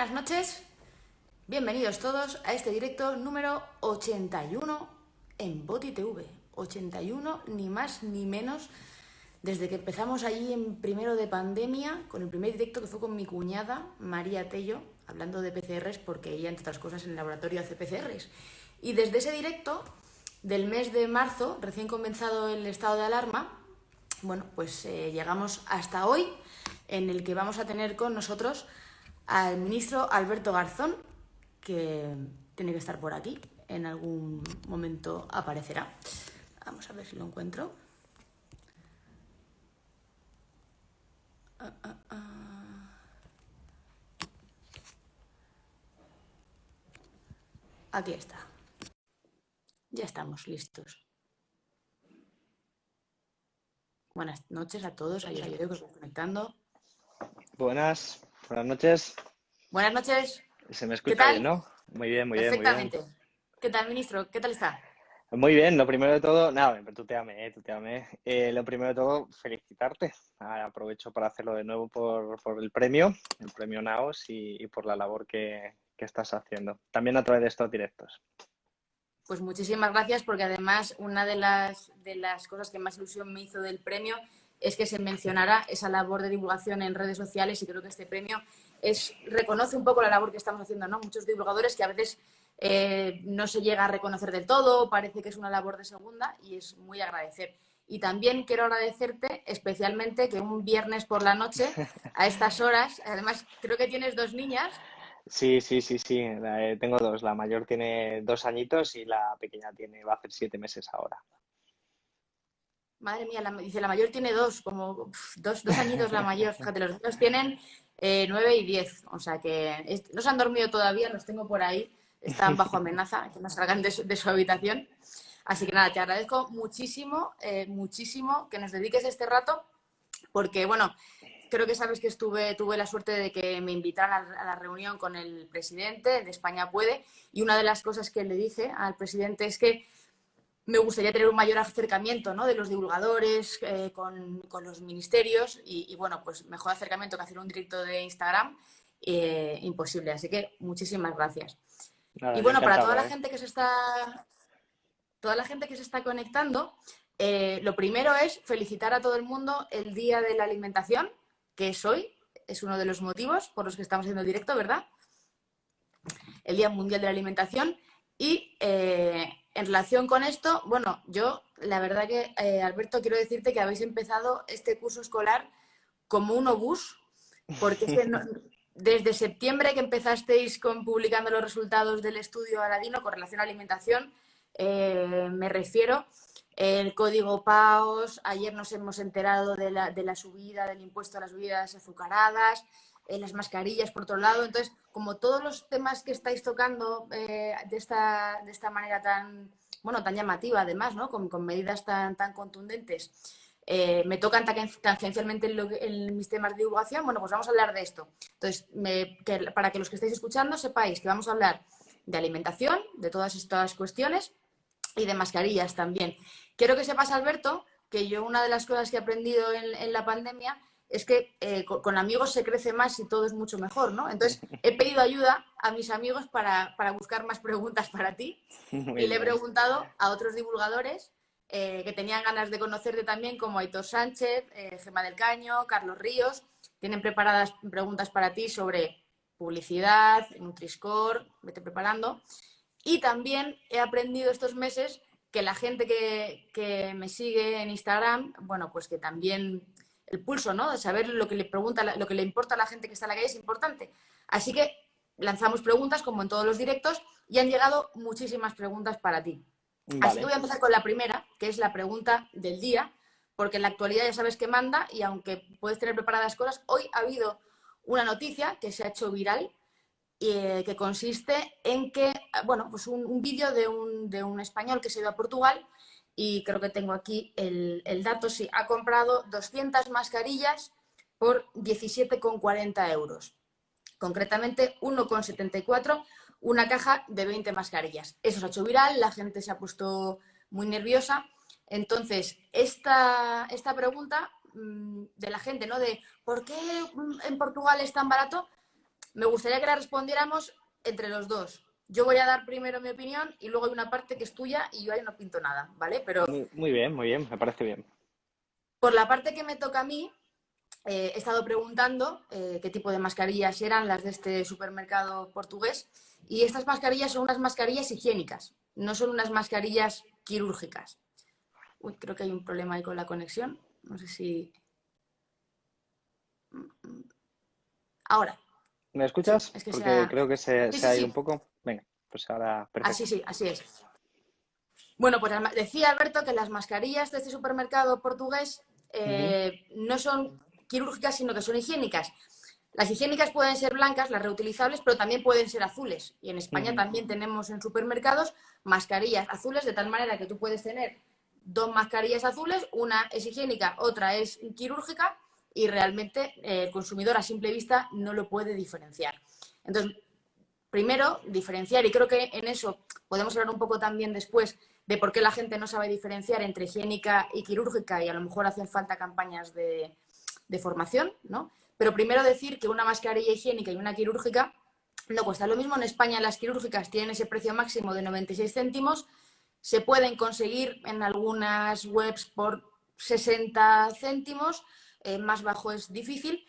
buenas noches. Bienvenidos todos a este directo número 81 en Boti TV. 81, ni más ni menos, desde que empezamos allí en primero de pandemia, con el primer directo que fue con mi cuñada, María Tello, hablando de PCRs, porque ella, entre otras cosas, en el laboratorio hace PCRs. Y desde ese directo del mes de marzo, recién comenzado el estado de alarma, bueno, pues llegamos hasta hoy, en el que vamos a tener con nosotros al ministro Alberto Garzón, que tiene que estar por aquí, en algún momento aparecerá. Vamos a ver si lo encuentro. Aquí está. Ya estamos listos. Buenas noches a todos, a ellos que os estoy conectando. Buenas noches. Buenas noches. Se me ¿Qué escucha tal? bien, ¿no? Muy bien, muy bien, muy bien. Perfectamente. ¿Qué tal, ministro? ¿Qué tal está? Muy bien, lo primero de todo, nada, tuteame. Lo primero de todo, felicitarte. Aprovecho para hacerlo de nuevo por el premio NAOS y por la labor que estás haciendo. También a través de estos directos. Pues muchísimas gracias, porque además una de las cosas que más ilusión me hizo del premio es que se mencionara esa labor de divulgación en redes sociales, y creo que este premio reconoce un poco la labor que estamos haciendo, ¿no? Muchos divulgadores que a veces no se llega a reconocer del todo, parece que es una labor de segunda, y es muy agradecer. Y también quiero agradecerte especialmente que un viernes por la noche, a estas horas, además creo que tienes 2 niñas. Sí. Tengo dos. La mayor tiene 2 añitos y la pequeña va a hacer 7 meses ahora. Madre mía, dice, la mayor tiene 2, como dos añitos la mayor. Fíjate, los niños tienen 9 y 10, o sea que no se han dormido todavía, los tengo por ahí, están bajo amenaza, que no salgan de su habitación. Así que nada, te agradezco muchísimo, muchísimo que nos dediques este rato, porque bueno, creo que sabes que tuve la suerte de que me invitaran a la reunión con el presidente de España Puede, y una de las cosas que le dije al presidente es que me gustaría tener un mayor acercamiento, ¿no?, de los divulgadores con los ministerios, y bueno, pues mejor acercamiento que hacer un directo de Instagram, imposible. Así que muchísimas gracias. Nada, Y yo bueno, para encantado, ¿eh? toda la gente que se está conectando, lo primero es felicitar a todo el mundo el Día de la Alimentación, que es hoy, es uno de los motivos por los que estamos haciendo el directo, ¿verdad? El Día Mundial de la Alimentación. Y en relación con esto, bueno, yo la verdad que, Alberto, quiero decirte que habéis empezado este curso escolar como un obús, porque es que desde septiembre que empezasteis publicando los resultados del estudio Aladino con relación a alimentación, me refiero, el código PAOS, ayer nos hemos enterado de la subida del impuesto a las bebidas azucaradas, las mascarillas por otro lado. Entonces, como todos los temas que estáis tocando de esta manera tan llamativa, además, ¿no?, con medidas tan contundentes, me tocan tangencialmente en mis temas de divulgación, bueno, pues vamos a hablar de esto. Entonces, para que los que estáis escuchando sepáis que vamos a hablar de alimentación, de todas estas cuestiones, y de mascarillas también. Quiero que sepas, Alberto, que yo una de las cosas que he aprendido en la pandemia es que con amigos se crece más y todo es mucho mejor, ¿no? Entonces, he pedido ayuda a mis amigos para buscar más preguntas para ti, Muy y le he bien. preguntado a otros divulgadores que tenían ganas de conocerte también, como Aitor Sánchez, Gemma del Caño, Carlos Ríos. Tienen preparadas preguntas para ti sobre publicidad, Nutri-Score, vete preparando. Y también he aprendido estos meses que la gente que me sigue en Instagram, bueno, pues que también el pulso, ¿no?, de saber lo que le importa a la gente que está en la calle es importante. Así que lanzamos preguntas, como en todos los directos, y han llegado muchísimas preguntas para ti. Así que Vale. voy a empezar con la primera, que es la pregunta del día, porque en la actualidad ya sabes que manda, y aunque puedes tener preparadas cosas, hoy ha habido una noticia que se ha hecho viral, que consiste en que, bueno, pues un vídeo de un español que se iba a Portugal, y creo que tengo aquí el dato, sí, ha comprado 200 mascarillas por 17,40 euros. Concretamente 1,74, una caja de 20 mascarillas. Eso se ha hecho viral, la gente se ha puesto muy nerviosa. Entonces, esta pregunta de la gente, ¿no?, de ¿por qué en Portugal es tan barato?, Me gustaría que la respondiéramos entre los dos. Yo voy a dar primero mi opinión y luego hay una parte que es tuya y yo ahí no pinto nada, ¿vale? Pero Muy bien, me parece bien. por la parte que me toca a mí, he estado preguntando qué tipo de mascarillas eran las de este supermercado portugués y estas mascarillas son unas mascarillas higiénicas, no son unas mascarillas quirúrgicas. Uy, creo que hay un problema ahí con la conexión. No sé si... Ahora, ¿Me sí, escuchas? es que Porque sea... creo que Sí, se sí, ha ido un sí. poco. Venga, pues ahora, Así perfecto. sí, así es. Bueno, pues decía Alberto que las mascarillas de este supermercado portugués Ujú, no son quirúrgicas, sino que son higiénicas. Las higiénicas pueden ser blancas, las reutilizables, pero también pueden ser azules. Y en España ujú. también tenemos en supermercados mascarillas azules, de tal manera que tú puedes tener dos mascarillas azules, una es higiénica, otra es quirúrgica, y realmente el consumidor a simple vista no lo puede diferenciar. Entonces, primero, diferenciar, y creo que en eso podemos hablar un poco también después de por qué la gente no sabe diferenciar entre higiénica y quirúrgica y a lo mejor hacen falta campañas de formación, ¿no? Pero primero decir que una mascarilla higiénica y una quirúrgica no cuesta lo mismo. En España las quirúrgicas tienen ese precio máximo de 96 céntimos, se pueden conseguir en algunas webs por 60 céntimos, más bajo es difícil.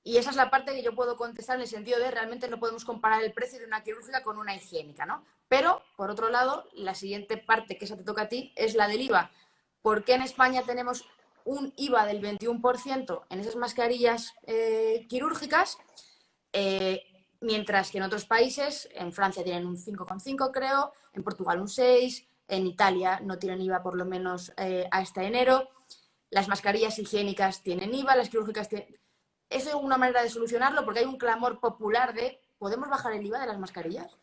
Y esa es la parte que yo puedo contestar en el sentido de realmente no podemos comparar el precio de una quirúrgica con una higiénica, ¿no? Pero, por otro lado, la siguiente parte, que esa te toca a ti, es la del IVA. ¿Por qué en España tenemos un IVA del 21% en esas mascarillas quirúrgicas? Mientras que en otros países, en Francia tienen un 5,5 creo, en Portugal un 6, en Italia no tienen IVA por lo menos hasta enero, las mascarillas higiénicas tienen IVA, las quirúrgicas tienen... Eso es una manera de solucionarlo porque hay un clamor popular de ¿podemos bajar el IVA de las mascarillas?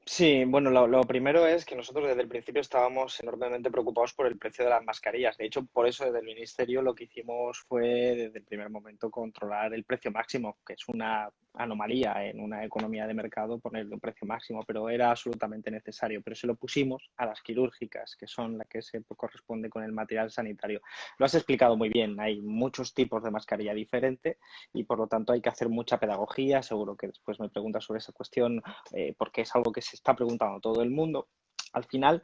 Sí, bueno, lo primero es que nosotros desde el principio estábamos enormemente preocupados por el precio de las mascarillas. De hecho, por eso desde el Ministerio lo que hicimos fue desde el primer momento controlar el precio máximo, que es una anomalía en una economía de mercado ponerle un precio máximo, pero era absolutamente necesario. Pero se lo pusimos a las quirúrgicas, que son las que se corresponde con el material sanitario. Lo has explicado muy bien, hay muchos tipos de mascarilla diferente y por lo tanto hay que hacer mucha pedagogía. Seguro que después me preguntas sobre esa cuestión porque es algo que se está preguntando todo el mundo. Al final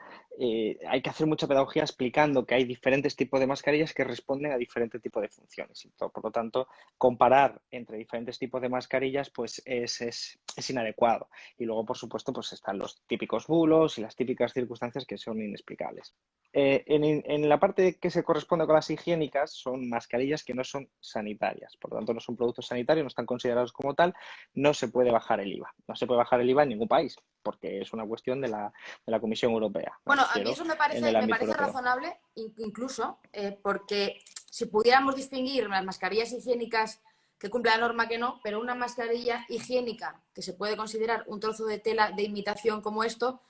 hay que hacer mucha pedagogía explicando que hay diferentes tipos de mascarillas que responden a diferentes tipos de funciones. Y por lo tanto, comparar entre diferentes tipos de mascarillas pues es inadecuado. Y luego, por supuesto, pues están los típicos bulos y las típicas circunstancias que son inexplicables. En la parte que se corresponde con las higiénicas son mascarillas que no son sanitarias, por lo tanto no son productos sanitarios, no están considerados como tal, no se puede bajar el IVA. No se puede bajar el IVA en ningún país, porque es una cuestión de la Comisión Europea, me Bueno, a mí refiero eso en el me ámbito parece europeo. razonable, incluso porque si pudiéramos distinguir las mascarillas higiénicas que cumplen la norma que no, pero una mascarilla higiénica que se puede considerar un trozo de tela de imitación como esto,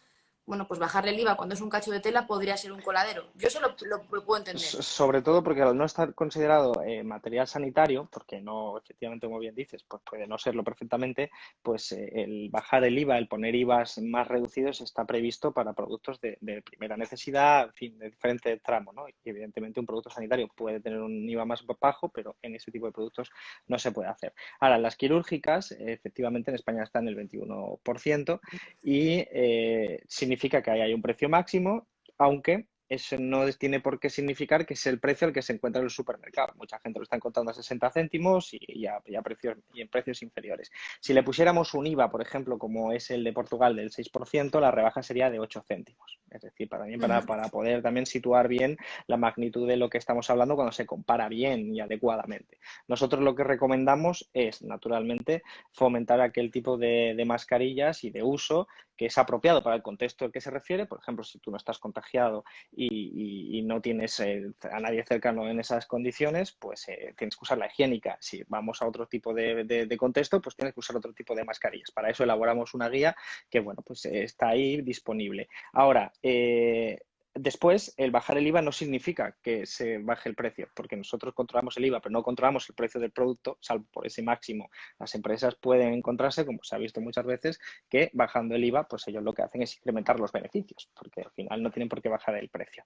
bueno, pues bajarle el IVA cuando es un cacho de tela podría ser un coladero. Yo eso lo puedo entender. Sobre todo porque al no estar considerado material sanitario, porque no, efectivamente, como bien dices, pues puede no serlo perfectamente, pues el bajar el IVA, el poner IVAs más reducidos está previsto para productos de primera necesidad, en fin, de diferente tramo, ¿no? Y evidentemente un producto sanitario puede tener un IVA más bajo, pero en ese tipo de productos no se puede hacer. Ahora, las quirúrgicas, efectivamente, en España están en el 21% y significa que ahí hay un precio máximo, aunque eso no tiene por qué significar que es el precio al que se encuentra en el supermercado. Mucha gente lo está encontrando a 60 céntimos y en precios inferiores. Si le pusiéramos un IVA, por ejemplo, como es el de Portugal del 6%, la rebaja sería de 8 céntimos. Es decir, para poder también situar bien la magnitud de lo que estamos hablando cuando se compara bien y adecuadamente. Nosotros lo que recomendamos es, naturalmente, fomentar aquel tipo de mascarillas y de uso que es apropiado para el contexto al que se refiere. Por ejemplo, si tú no estás contagiado y no tienes a nadie cercano en esas condiciones, pues tienes que usar la higiénica. Si vamos a otro tipo de contexto, pues tienes que usar otro tipo de mascarillas. Para eso elaboramos una guía que, bueno, pues está ahí disponible. Ahora, Después, el bajar el IVA no significa que se baje el precio, porque nosotros controlamos el IVA, pero no controlamos el precio del producto, salvo por ese máximo. Las empresas pueden encontrarse, como se ha visto muchas veces, que bajando el IVA, pues ellos lo que hacen es incrementar los beneficios, porque al final no tienen por qué bajar el precio.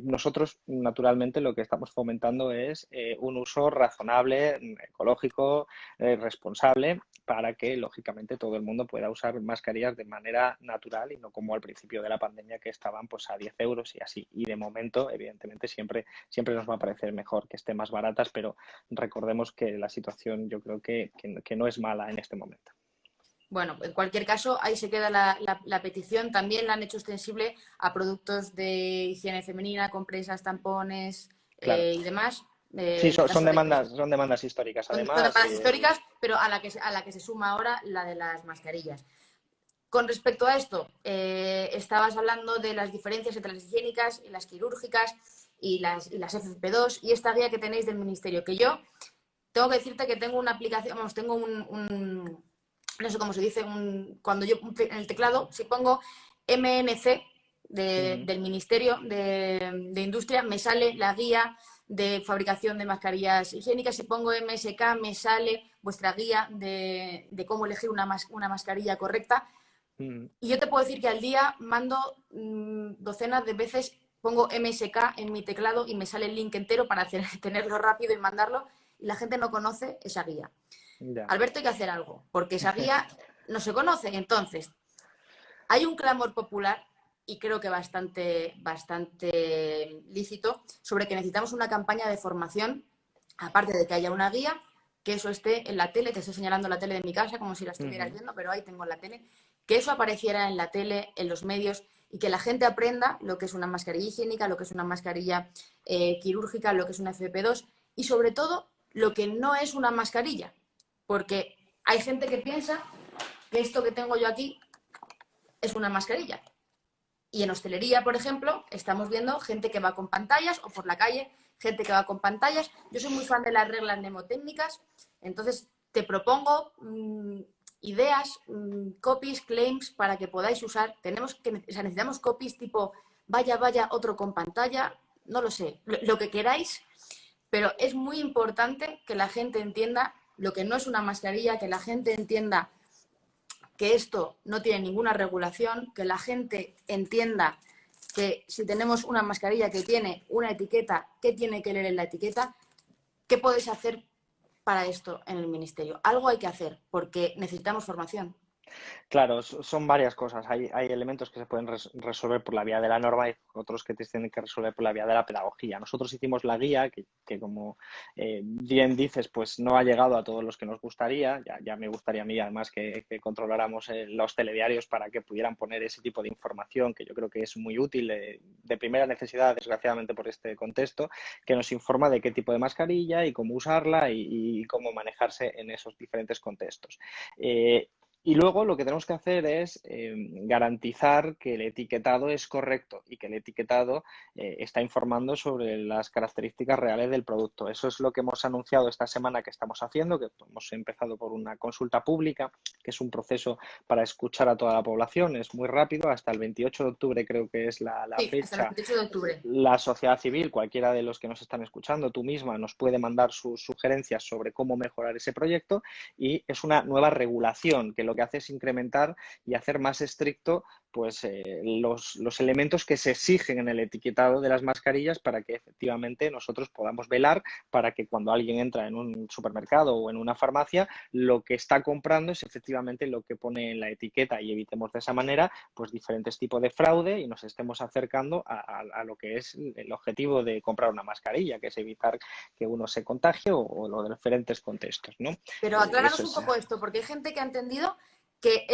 Nosotros, naturalmente, lo que estamos fomentando es un uso razonable, ecológico, responsable, para que, lógicamente, todo el mundo pueda usar mascarillas de manera natural y no como al principio de la pandemia, que estaban pues a 10 euros y así. Y de momento, evidentemente, siempre nos va a parecer mejor que estén más baratas, pero recordemos que la situación yo creo que no es mala en este momento. Bueno, en cualquier caso, ahí se queda la petición. También la han hecho extensible a productos de higiene femenina, compresas, tampones Claro. Y demás. Sí, En el caso son demandas históricas, son además. demandas históricas, pero a la que se suma ahora la de las mascarillas. Con respecto a esto, estabas hablando de las diferencias entre las higiénicas y las quirúrgicas y las FFP2 y esta guía que tenéis del Ministerio, que yo tengo que decirte que tengo una aplicación, vamos, tengo no sé cómo se dice, cuando yo en el teclado, si pongo MNC del Ministerio de Industria, me sale la guía de fabricación de mascarillas higiénicas. Si pongo MSK, me sale vuestra guía de cómo elegir una mascarilla correcta. Y yo te puedo decir que al día mando docenas de veces, pongo MSK en mi teclado y me sale el link entero para tenerlo rápido y mandarlo. Y la gente no conoce esa guía. Ya. Alberto, hay que hacer algo, porque esa guía no se conoce. Entonces, hay un clamor popular, y creo que bastante lícito, sobre que necesitamos una campaña de formación, aparte de que haya una guía, que eso esté en la tele. Te estoy señalando la tele de mi casa como si la estuvieras viendo, pero ahí tengo la tele. Que eso apareciera en la tele, en los medios, y que la gente aprenda lo que es una mascarilla higiénica, lo que es una mascarilla quirúrgica, lo que es una FP2 y sobre todo lo que no es una mascarilla. Porque hay gente que piensa que esto que tengo yo aquí es una mascarilla. Y en hostelería, por ejemplo, estamos viendo gente que va con pantallas, o por la calle, gente que va con pantallas. Yo soy muy fan de las reglas mnemotécnicas, entonces te propongo ideas, copies, claims para que podáis usar. Necesitamos copies tipo vaya, otro con pantalla, no lo sé, lo que queráis, pero es muy importante que la gente entienda lo que no es una mascarilla, que la gente entienda que esto no tiene ninguna regulación, que la gente entienda que si tenemos una mascarilla que tiene una etiqueta, ¿qué tiene que leer en la etiqueta? ¿Qué podéis hacer para esto en el Ministerio? Algo hay que hacer, porque necesitamos formación. Claro, son varias cosas. Hay elementos que se pueden resolver por la vía de la norma y otros que te tienen que resolver por la vía de la pedagogía. Nosotros hicimos la guía que como bien dices, pues no ha llegado a todos los que nos gustaría. Ya me gustaría a mí, además, que controláramos los telediarios para que pudieran poner ese tipo de información, que yo creo que es muy útil, de primera necesidad, desgraciadamente, por este contexto, que nos informa de qué tipo de mascarilla y cómo usarla y cómo manejarse en esos diferentes contextos. Y luego lo que tenemos que hacer es garantizar que el etiquetado es correcto y que el etiquetado está informando sobre las características reales del producto. Eso es lo que hemos anunciado esta semana que estamos haciendo, que hemos empezado por una consulta pública, que es un proceso para escuchar a toda la población. Es muy rápido, hasta el 28 de octubre creo que es la Sí, fecha. hasta el 28 de octubre. La sociedad civil, cualquiera de los que nos están escuchando, tú misma, nos puede mandar sus sugerencias sobre cómo mejorar ese proyecto y es una nueva regulación que lo que hace es incrementar y hacer más estricto pues los elementos que se exigen en el etiquetado de las mascarillas para que efectivamente nosotros podamos velar para que cuando alguien entra en un supermercado o en una farmacia, lo que está comprando es efectivamente lo que pone en la etiqueta y evitemos de esa manera pues diferentes tipos de fraude y nos estemos acercando a lo que es el objetivo de comprar una mascarilla, que es evitar que uno se contagie o los diferentes contextos, ¿no? Pero acláranos un poco esto, porque hay gente que ha entendido que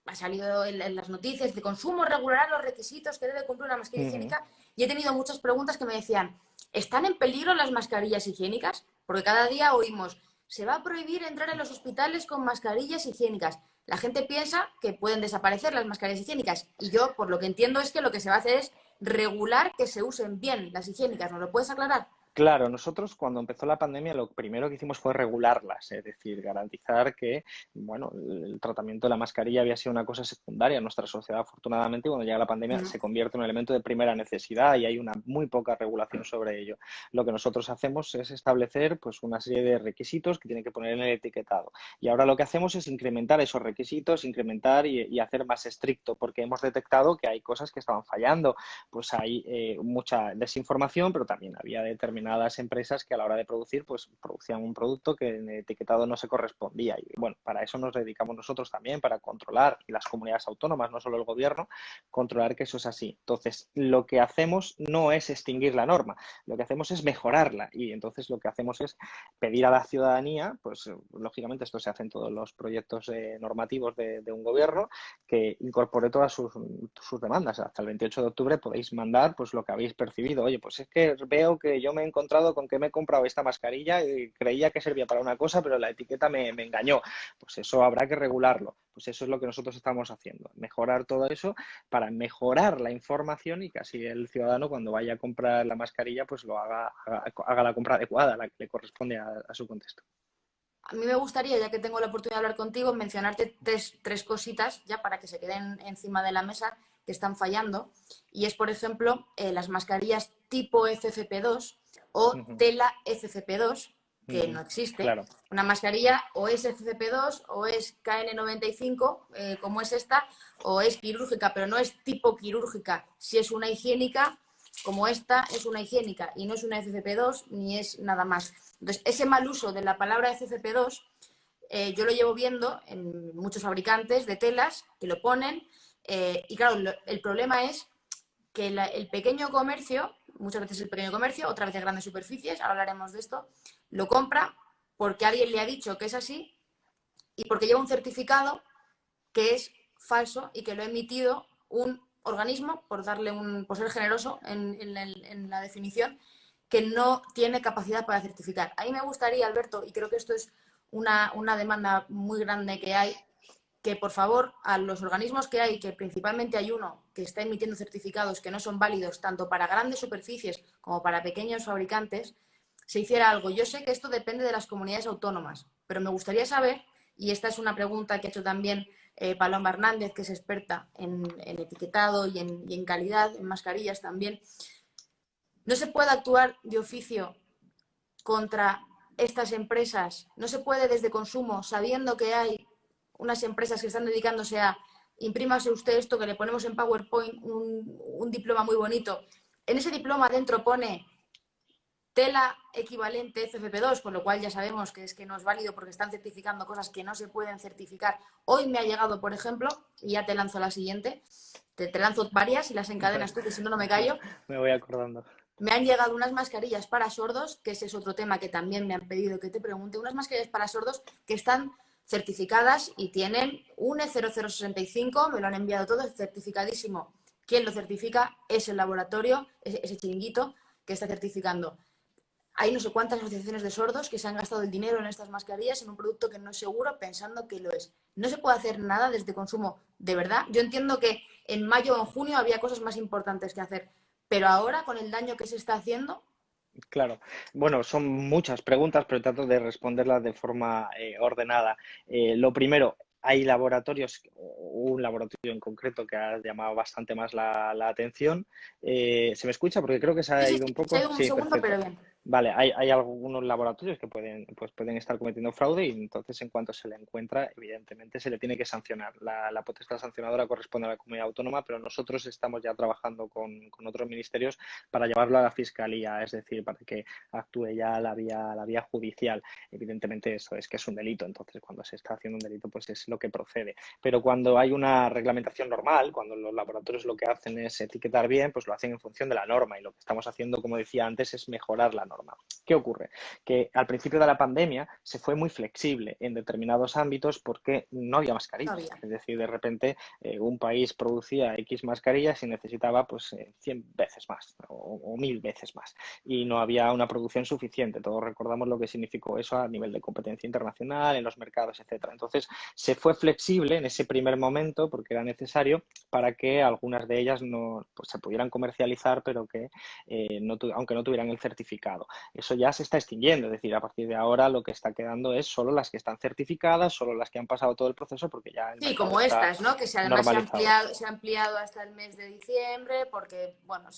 ha salido en las noticias de consumo regulará los requisitos que debe cumplir una mascarilla higiénica y he tenido muchas preguntas que me decían, ¿están en peligro las mascarillas higiénicas? Porque cada día oímos, se va a prohibir entrar en los hospitales con mascarillas higiénicas. La gente piensa que pueden desaparecer las mascarillas higiénicas y yo, por lo que entiendo, es que lo que se va a hacer es regular que se usen bien las higiénicas. ¿Nos lo puedes aclarar? Claro, nosotros cuando empezó la pandemia lo primero que hicimos fue regularlas, es decir, garantizar que, bueno, el tratamiento de la mascarilla había sido una cosa secundaria en nuestra sociedad. Afortunadamente, cuando llega la pandemia Mm. se convierte en un elemento de primera necesidad y hay una muy poca regulación sobre ello. Lo que nosotros hacemos es establecer pues una serie de requisitos que tienen que poner en el etiquetado. Y ahora lo que hacemos es incrementar esos requisitos, incrementar y hacer más estricto, porque hemos detectado que hay cosas que estaban fallando. Pues hay mucha desinformación, pero también había determinadas empresas que a la hora de producir, pues producían un producto que en el etiquetado no se correspondía. Y bueno, para eso nos dedicamos nosotros también, para controlar, y las comunidades autónomas, no solo el gobierno, controlar que eso es así. Entonces, lo que hacemos no es extinguir la norma, lo que hacemos es mejorarla. Y entonces lo que hacemos es pedir a la ciudadanía, pues lógicamente esto se hace en todos los proyectos normativos de un gobierno, que incorpore todas sus demandas. Hasta el 28 de octubre podéis mandar pues lo que habéis percibido. Oye, pues es que veo que yo me he encontrado con que me he comprado esta mascarilla y creía que servía para una cosa, pero la etiqueta me engañó. Pues eso habrá que regularlo. Pues eso es lo que nosotros estamos haciendo, mejorar todo eso para mejorar la información y que así el ciudadano cuando vaya a comprar la mascarilla pues lo haga la compra adecuada, la que le corresponde a su contexto. A mí me gustaría, ya que tengo la oportunidad de hablar contigo, mencionarte tres cositas ya para que se queden encima de la mesa que están fallando. Y es, por ejemplo, las mascarillas tipo FFP2 o Uh-huh, tela FFP2, que uh-huh, no existe. claro. Una mascarilla o es FFP2 o es KN95, como es esta, o es quirúrgica, pero no es tipo quirúrgica. Si es una higiénica, como esta, es una higiénica y no es una FFP2 ni es nada más. Entonces, ese mal uso de la palabra FFP2 yo lo llevo viendo en muchos fabricantes de telas que lo ponen y claro, el problema es que el pequeño comercio, muchas veces el pequeño comercio, otras veces grandes superficies, ahora hablaremos de esto, lo compra porque alguien le ha dicho que es así y porque lleva un certificado que es falso y que lo ha emitido un organismo, por ser generoso en la definición, que no tiene capacidad para certificar. A mí me gustaría, Alberto, y creo que esto es una demanda muy grande que hay, que por favor a los organismos que hay, que principalmente hay uno que está emitiendo certificados que no son válidos tanto para grandes superficies como para pequeños fabricantes, se hiciera algo. Yo sé que esto depende de las comunidades autónomas, pero me gustaría saber, y esta es una pregunta que ha hecho también Paloma Hernández, que es experta en etiquetado y en calidad, en mascarillas también, ¿no se puede actuar de oficio contra estas empresas? ¿No se puede desde consumo, sabiendo que hay unas empresas que están dedicándose a imprímase usted esto que le ponemos en PowerPoint, un diploma muy bonito? En ese diploma dentro pone tela equivalente FFP2, con lo cual ya sabemos que es que no es válido porque están certificando cosas que no se pueden certificar. Hoy me ha llegado, por ejemplo, y ya te lanzo la siguiente, te lanzo varias y las encadenas tú, que si no, no me callo. Me voy acordando. Me han llegado unas mascarillas para sordos, que ese es otro tema que también me han pedido que te pregunte, unas mascarillas para sordos que están certificadas y tienen un E0065, me lo han enviado todo, es certificadísimo. Quien lo certifica es el laboratorio, ese chiringuito que está certificando. Hay no sé cuántas asociaciones de sordos que se han gastado el dinero en estas mascarillas en un producto que no es seguro pensando que lo es. No se puede hacer nada desde consumo, de verdad. Yo entiendo que en mayo o en junio había cosas más importantes que hacer, pero ahora con el daño que se está haciendo. Claro. Bueno, son muchas preguntas, pero trato de responderlas de forma ordenada. Lo primero, hay laboratorios, un laboratorio en concreto que ha llamado bastante más la atención. ¿Se me escucha? Porque creo que se Sí, ha sí, ido un sí, se ha poco. ido un Sí, segundo, pero perfecto. bien. Vale, hay algunos laboratorios que pueden estar cometiendo fraude y entonces en cuanto se le encuentra, evidentemente se le tiene que sancionar. La potestad sancionadora corresponde a la comunidad autónoma, pero nosotros estamos ya trabajando con otros ministerios para llevarlo a la fiscalía, es decir, para que actúe ya la vía judicial. Evidentemente eso es que es un delito, entonces cuando se está haciendo un delito pues es lo que procede. Pero cuando hay una reglamentación normal, cuando los laboratorios lo que hacen es etiquetar bien, pues lo hacen en función de la norma y lo que estamos haciendo, como decía antes, es mejorar la norma. ¿Qué ocurre? Que al principio de la pandemia se fue muy flexible en determinados ámbitos porque no había No mascarillas. había. Es decir, de repente un país producía X mascarillas y necesitaba pues 100 veces más o 1000 veces más y no había una producción suficiente. Todos recordamos lo que significó eso a nivel de competencia internacional, en los mercados, etcétera. Entonces se fue flexible en ese primer momento porque era necesario para que algunas de ellas no pues, se pudieran comercializar, pero que aunque no tuvieran el certificado. certificado. Eso ya se está extinguiendo, es decir, a partir de ahora lo que está quedando es solo las que están certificadas, solo las que han pasado todo el proceso, porque ya el Sí, mercado como está estas, ¿no? Que además normalizado. se ha ampliado hasta el mes de diciembre porque, bueno,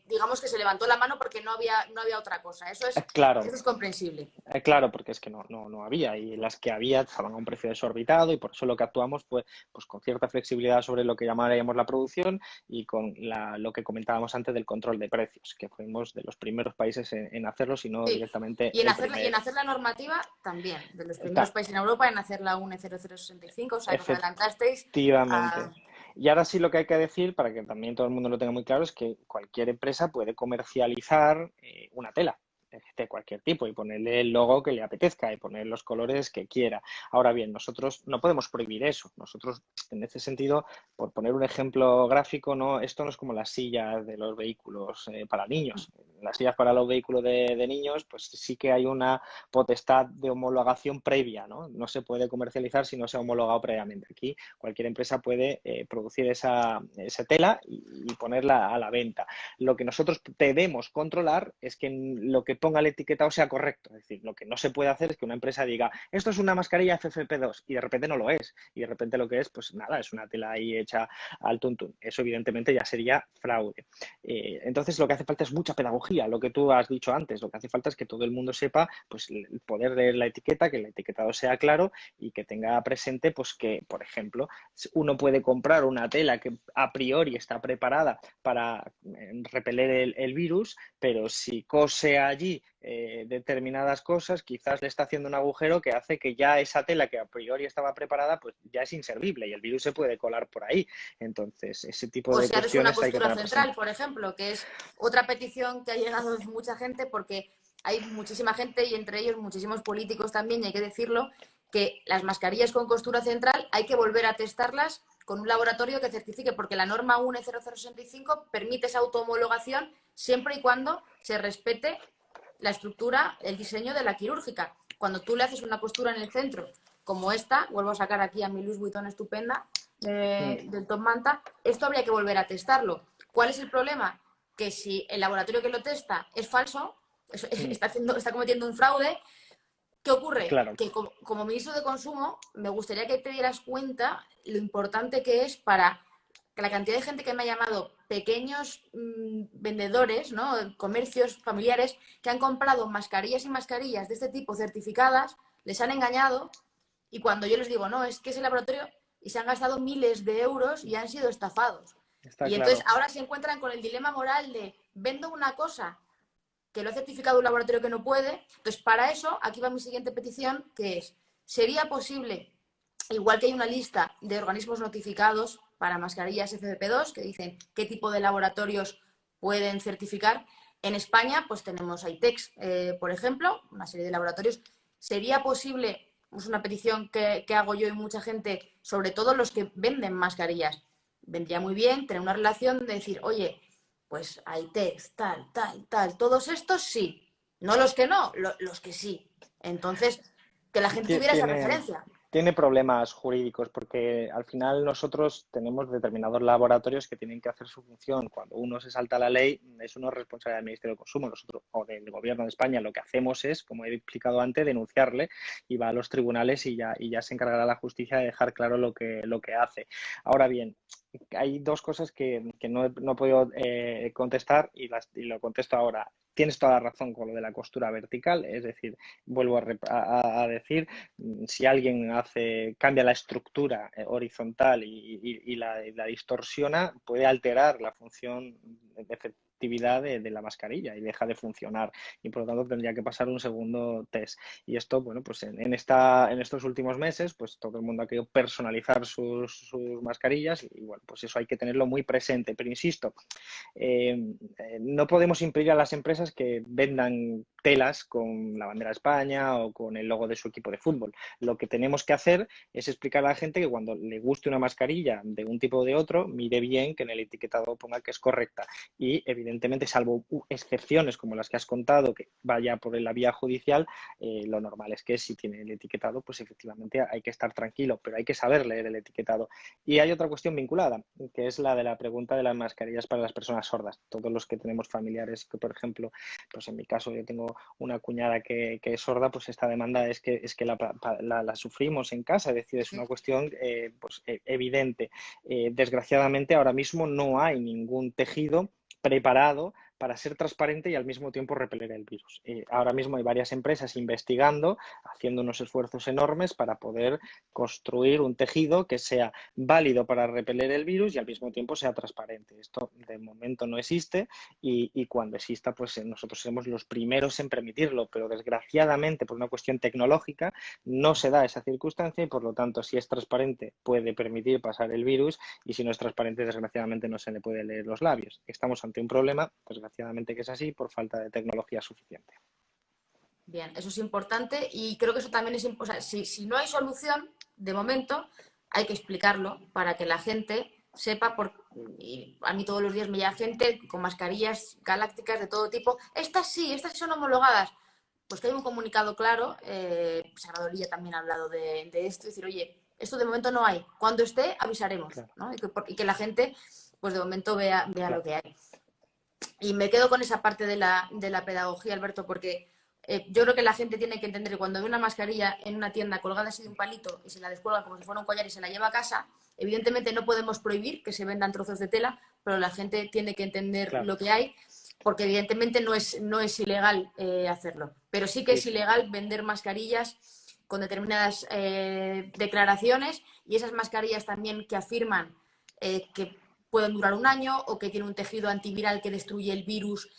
digamos que se levantó la mano porque no había otra cosa. Claro. Eso es comprensible. Claro, porque es que no había y las que había estaban a un precio desorbitado y por eso lo que actuamos fue pues con cierta flexibilidad sobre lo que llamaríamos la producción y con lo que comentábamos antes del control de precios, que fuimos de los primeros países en hacerlo, si no Sí. directamente Y el en primero. hacer la normativa también, de los primeros Ta- países en Europa en hacer la UNE 0065, o sea, que os adelantasteis a... Efectivamente. Y ahora sí lo que hay que decir, para que también todo el mundo lo tenga muy claro, es que cualquier empresa puede comercializar una tela de cualquier tipo y ponerle el logo que le apetezca y poner los colores que quiera. Ahora bien, nosotros no podemos prohibir eso. Nosotros, en ese sentido, por poner un ejemplo gráfico, no, esto no es como las sillas de los vehículos para niños. Las sillas para los vehículos de niños, pues sí que hay una potestad de homologación previa, ¿no? No se puede comercializar si no se ha homologado previamente. Aquí cualquier empresa puede producir esa tela y ponerla a la venta. Lo que nosotros debemos controlar es que lo que ponga el etiquetado sea correcto. Es decir, lo que no se puede hacer es que una empresa diga, esto es una mascarilla FFP2 y de repente no lo es. Y de repente lo que es, pues nada, es una tela ahí hecha al tuntún. Eso evidentemente ya sería fraude. Entonces lo que hace falta es mucha pedagogía, lo que tú has dicho antes. Lo que hace falta es que todo el mundo sepa pues, poder leer la etiqueta, que el etiquetado sea claro y que tenga presente pues que, por ejemplo, uno puede comprar una tela que a priori está preparada para repeler el virus, pero si cose allí determinadas cosas, quizás le está haciendo un agujero que hace que ya esa tela que a priori estaba preparada, pues ya es inservible y el virus se puede colar por ahí. Entonces, ese tipo O de si haces una cuestiones hay que costura tener central, presente. por ejemplo, que es otra petición que ha llegado de mucha gente porque hay muchísima gente y entre ellos muchísimos políticos también, y hay que decirlo, que las mascarillas con costura central hay que volver a testarlas con un laboratorio que certifique, porque la norma UNE 0065 permite esa autohomologación siempre y cuando se respete la estructura, el diseño de la quirúrgica. Cuando tú le haces una costura en el centro, como esta, vuelvo a sacar aquí a mi Louis Vuitton estupenda, del Top Manta, esto habría que volver a testarlo. ¿Cuál es el problema? Que si el laboratorio que lo testa es falso, está cometiendo un fraude, ¿qué ocurre? Claro. Que como ministro de Consumo me gustaría que te dieras cuenta lo importante que es para la cantidad de gente que me ha llamado, pequeños vendedores, ¿no? Comercios familiares que han comprado mascarillas y mascarillas de este tipo certificadas, les han engañado y cuando yo les digo, no, es que es el laboratorio y se han gastado miles de euros y han sido estafados. Está Y entonces claro. ahora se encuentran con el dilema moral de vendo una cosa que lo ha certificado un laboratorio que no puede. Entonces, para eso, aquí va mi siguiente petición, que es, ¿sería posible, igual que hay una lista de organismos notificados para mascarillas FFP2, que dicen qué tipo de laboratorios pueden certificar? En España, pues tenemos ITEX, por ejemplo, una serie de laboratorios. ¿Sería posible, es una petición que hago yo y mucha gente, sobre todo los que venden mascarillas, vendría muy bien tener una relación de decir, oye, pues hay test, tal. Todos estos sí. No los que no, los que sí. Entonces, que la gente tuviera esa Tiene, referencia. tiene problemas jurídicos porque al final nosotros tenemos determinados laboratorios que tienen que hacer su función. Cuando uno se salta la ley, eso no es responsabilidad del Ministerio de Consumo. Nosotros o del Gobierno de España lo que hacemos es, como he explicado antes, denunciarle y va a los tribunales y ya se encargará la justicia de dejar claro lo que hace. Ahora bien, hay dos cosas que no he podido contestar y lo contesto ahora. Tienes toda la razón con lo de la costura vertical, es decir, vuelvo a decir, si alguien cambia la estructura horizontal y la distorsiona, puede alterar la función de efectividad de la mascarilla y deja de funcionar y por lo tanto tendría que pasar un segundo test. Y esto, bueno, pues en estos últimos meses, pues todo el mundo ha querido personalizar sus mascarillas y bueno, pues eso hay que tenerlo muy presente. Pero insisto, no podemos impedir a las empresas que vendan telas con la bandera de España o con el logo de su equipo de fútbol. Lo que tenemos que hacer es explicar a la gente que cuando le guste una mascarilla de un tipo o de otro, mire bien que en el etiquetado ponga que es correcta y evidentemente evidentemente, salvo excepciones como las que has contado, que vaya por la vía judicial, lo normal es que si tiene el etiquetado, pues efectivamente hay que estar tranquilo, pero hay que saber leer el etiquetado. Y hay otra cuestión vinculada, que es la de la pregunta de las mascarillas para las personas sordas. Todos los que tenemos familiares que, por ejemplo, pues en mi caso yo tengo una cuñada que es sorda, pues esta demanda es que la sufrimos en casa, es decir, es una cuestión evidente. Desgraciadamente ahora mismo no hay ningún tejido preparado para ser transparente y al mismo tiempo repeler el virus. Ahora mismo hay varias empresas investigando, haciendo unos esfuerzos enormes para poder construir un tejido que sea válido para repeler el virus y al mismo tiempo sea transparente. Esto de momento no existe y cuando exista, pues nosotros seremos los primeros en permitirlo, pero desgraciadamente por una cuestión tecnológica no se da esa circunstancia y por lo tanto si es transparente puede permitir pasar el virus y si no es transparente desgraciadamente no se le puede leer los labios. Estamos ante un problema, desgraciadamente que es así, por falta de tecnología suficiente. Bien, eso es importante y creo que eso también es importante. O sea, si no hay solución, de momento, hay que explicarlo para que la gente sepa, y a mí todos los días me llega gente con mascarillas galácticas de todo tipo. Estas sí, estas son homologadas. Pues que hay un comunicado claro, Salvador también ha hablado de esto, decir, oye, esto de momento no hay. Cuando esté, avisaremos, Claro. ¿no? Y que la gente, pues de momento vea Claro. lo que hay. Y me quedo con esa parte de la pedagogía, Alberto, porque yo creo que la gente tiene que entender que cuando ve una mascarilla en una tienda colgada así de un palito y se la descuelga como si fuera un collar y se la lleva a casa, evidentemente no podemos prohibir que se vendan trozos de tela, pero la gente tiene que entender lo que hay, porque evidentemente no es ilegal hacerlo. Pero sí que es ilegal vender mascarillas con determinadas declaraciones y esas mascarillas también que afirman que pueden durar un año o que tiene un tejido antiviral que destruye el virus,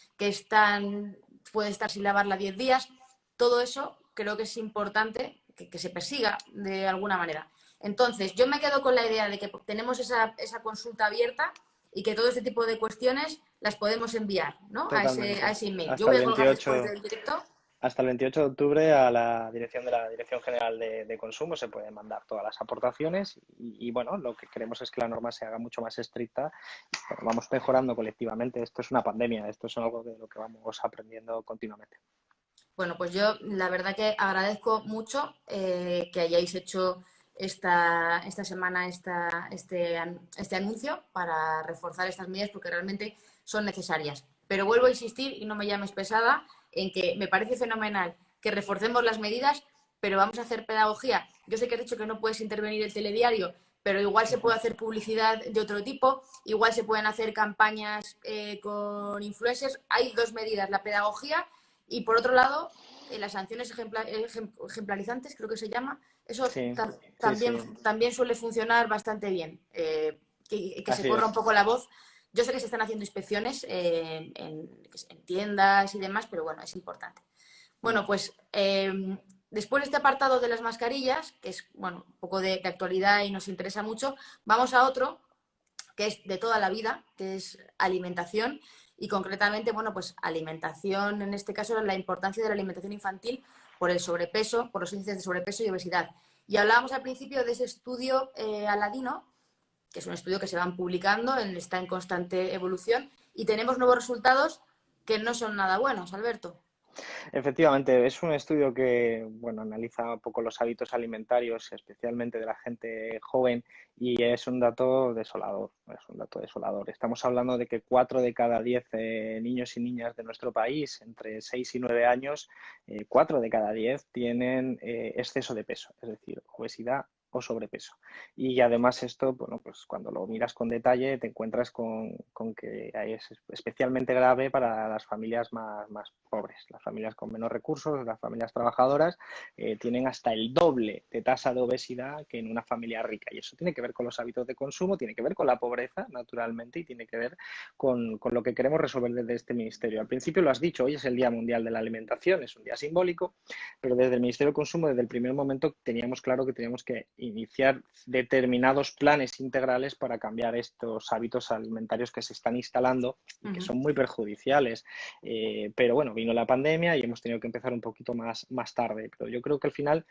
puede estar sin lavarla 10 días. Todo eso creo que es importante que se persiga de alguna manera. Entonces, yo me quedo con la idea de que tenemos esa consulta abierta y que todo este tipo de cuestiones las podemos enviar, ¿no? a ese email. Yo voy a colgar después del directo. Hasta el 28 de octubre a la dirección de la Dirección General de Consumo se pueden mandar todas las aportaciones y bueno, lo que queremos es que la norma se haga mucho más estricta. Bueno, vamos mejorando colectivamente. Esto es una pandemia, esto es algo de lo que vamos aprendiendo continuamente. Bueno, pues yo la verdad que agradezco mucho que hayáis hecho esta semana este anuncio para reforzar estas medidas porque realmente son necesarias. Pero vuelvo a insistir, y no me llames pesada, en que me parece fenomenal que reforcemos las medidas, pero vamos a hacer pedagogía. Yo sé que has dicho que no puedes intervenir el telediario, pero igual se puede hacer publicidad de otro tipo, igual se pueden hacer campañas con influencers. Hay dos medidas, la pedagogía y, por otro lado, las sanciones ejemplarizantes, creo que se llama. Eso también suele funcionar bastante bien, que se corra un poco la voz. Yo sé que se están haciendo inspecciones en tiendas y demás, pero bueno, es importante. Bueno, pues después de este apartado de las mascarillas, que es bueno, un poco de actualidad y nos interesa mucho, vamos a otro que es de toda la vida, que es alimentación. Y concretamente, bueno, pues alimentación, en este caso, la importancia de la alimentación infantil por el sobrepeso, por los índices de sobrepeso y obesidad. Y hablábamos al principio de ese estudio Aladino, que es un estudio que se van publicando, está en constante evolución, y tenemos nuevos resultados que no son nada buenos, Alberto. Efectivamente, es un estudio que bueno, analiza un poco los hábitos alimentarios, especialmente de la gente joven, y es un dato desolador. Es un dato desolador. Estamos hablando de que 4 de cada 10 niños y niñas de nuestro país, entre 6 y 9 años, 4 de cada 10 tienen exceso de peso, es decir, obesidad o sobrepeso. Y además esto, bueno, pues cuando lo miras con detalle te encuentras con que es especialmente grave para las familias más pobres. Las familias con menos recursos, las familias trabajadoras, tienen hasta el doble de tasa de obesidad que en una familia rica. Y eso tiene que ver con los hábitos de consumo, tiene que ver con la pobreza, naturalmente, y tiene que ver con lo que queremos resolver desde este ministerio. Al principio lo has dicho, hoy es el Día Mundial de la Alimentación, es un día simbólico, pero desde el Ministerio de Consumo, desde el primer momento, teníamos claro que teníamos que iniciar determinados planes integrales para cambiar estos hábitos alimentarios que se están instalando y que son muy perjudiciales. Pero bueno, vino la pandemia y hemos tenido que empezar un poquito más tarde. Pero yo creo que al final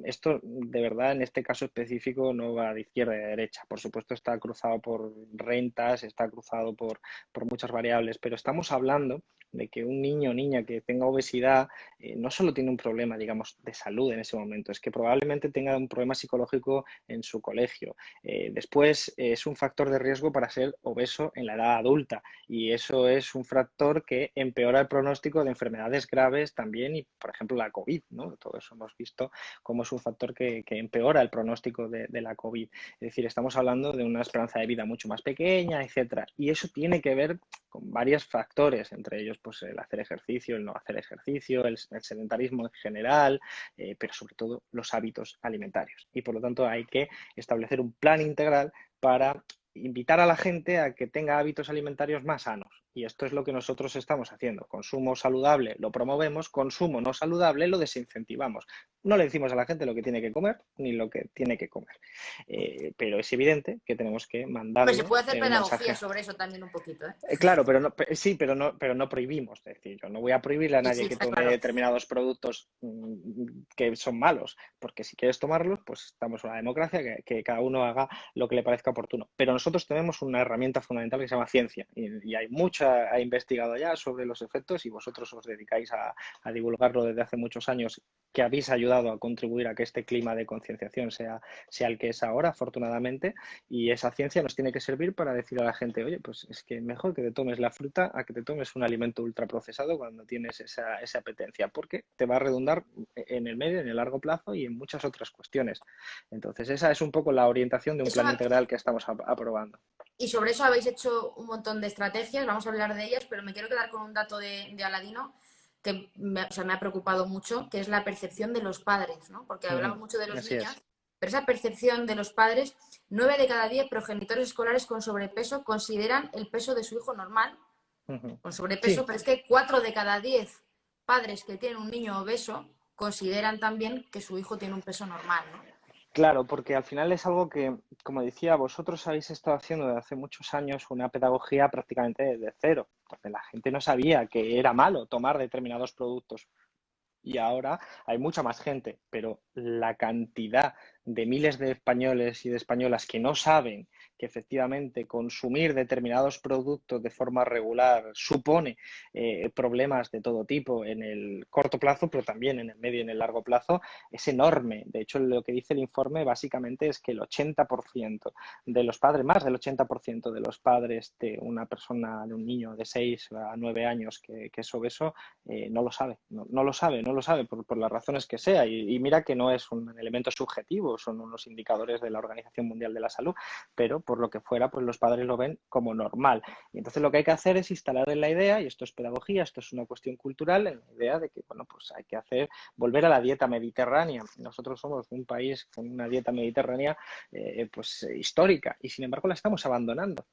esto, de verdad, en este caso específico, no va de izquierda y de derecha. Por supuesto, está cruzado por rentas, está cruzado por muchas variables, pero estamos hablando de que un niño o niña que tenga obesidad no solo tiene un problema, digamos, de salud en ese momento, es que probablemente tenga un problema psicológico en su colegio. Después es un factor de riesgo para ser obeso en la edad adulta y eso es un factor que empeora el pronóstico de enfermedades graves también y, por ejemplo, la COVID, ¿no? Todo eso hemos visto cómo es un factor que empeora el pronóstico de la COVID. Es decir, estamos hablando de una esperanza de vida mucho más pequeña, etcétera. Y eso tiene que ver con varios factores, entre ellos pues el hacer ejercicio, el no hacer ejercicio, el sedentarismo en general, pero sobre todo los hábitos alimentarios. Y por lo tanto hay que establecer un plan integral para invitar a la gente a que tenga hábitos alimentarios más sanos. Y esto es lo que nosotros estamos haciendo. Consumo saludable lo promovemos, consumo no saludable lo desincentivamos. No le decimos a la gente lo que tiene que comer ni lo que tiene que comer. Pero es evidente que tenemos que mandarle Pero se puede hacer un pedagogía mensaje. sobre eso también un poquito, ¿eh? Claro, pero no, sí, pero no prohibimos. Es decir, yo no voy a prohibirle a Sí, nadie sí, que está tome claro. determinados productos que son malos, porque si quieres tomarlos, pues estamos en una democracia que cada uno haga lo que le parezca oportuno. Pero nosotros tenemos una herramienta fundamental que se llama ciencia y hay ha investigado ya sobre los efectos y vosotros os dedicáis a divulgarlo desde hace muchos años, que habéis ayudado a contribuir a que este clima de concienciación sea el que es ahora, afortunadamente, y esa ciencia nos tiene que servir para decir a la gente, oye, pues es que mejor que te tomes la fruta a que te tomes un alimento ultraprocesado cuando tienes esa apetencia, porque te va a redundar en el medio, en el largo plazo y en muchas otras cuestiones. Entonces, esa es un poco la orientación de un Eso plan me, integral que estamos aprobando. Y sobre eso habéis hecho un montón de estrategias, vamos a hablar de ellas, pero me quiero quedar con un dato de Aladino que o sea, me ha preocupado mucho, que es la percepción de los padres, ¿no? Porque hablamos mucho de los Así niños, es. pero esa percepción de los padres, 9 de cada 10 progenitores escolares con sobrepeso consideran el peso de su hijo normal, con sobrepeso, Sí, pero es que 4 de cada 10 padres que tienen un niño obeso consideran también que su hijo tiene un peso normal, ¿no? claro, porque al final es algo que, como decía, vosotros habéis estado haciendo desde hace muchos años una pedagogía prácticamente desde cero, donde la gente no sabía que era malo tomar determinados productos. Y ahora hay mucha más gente, pero la cantidad de miles de españoles y de españolas que no saben que efectivamente consumir determinados productos de forma regular supone problemas de todo tipo en el corto plazo, pero también en el medio y en el largo plazo, es enorme. De hecho, lo que dice el informe básicamente es que el 80% de los padres, más del 80% de los padres de una persona, de un niño de 6 a 9 años que es obeso, no lo sabe, no lo sabe por las razones que sea. Y mira que no es un elemento subjetivo, son unos indicadores de la Organización Mundial de la Salud, pero por lo que fuera, pues los padres lo ven como normal. Y entonces lo que hay que hacer es instalar en la idea, y esto es pedagogía, esto es una cuestión cultural, en la idea de que, bueno, pues hay que volver a la dieta mediterránea. Nosotros somos un país con una dieta mediterránea histórica y sin embargo la estamos abandonando,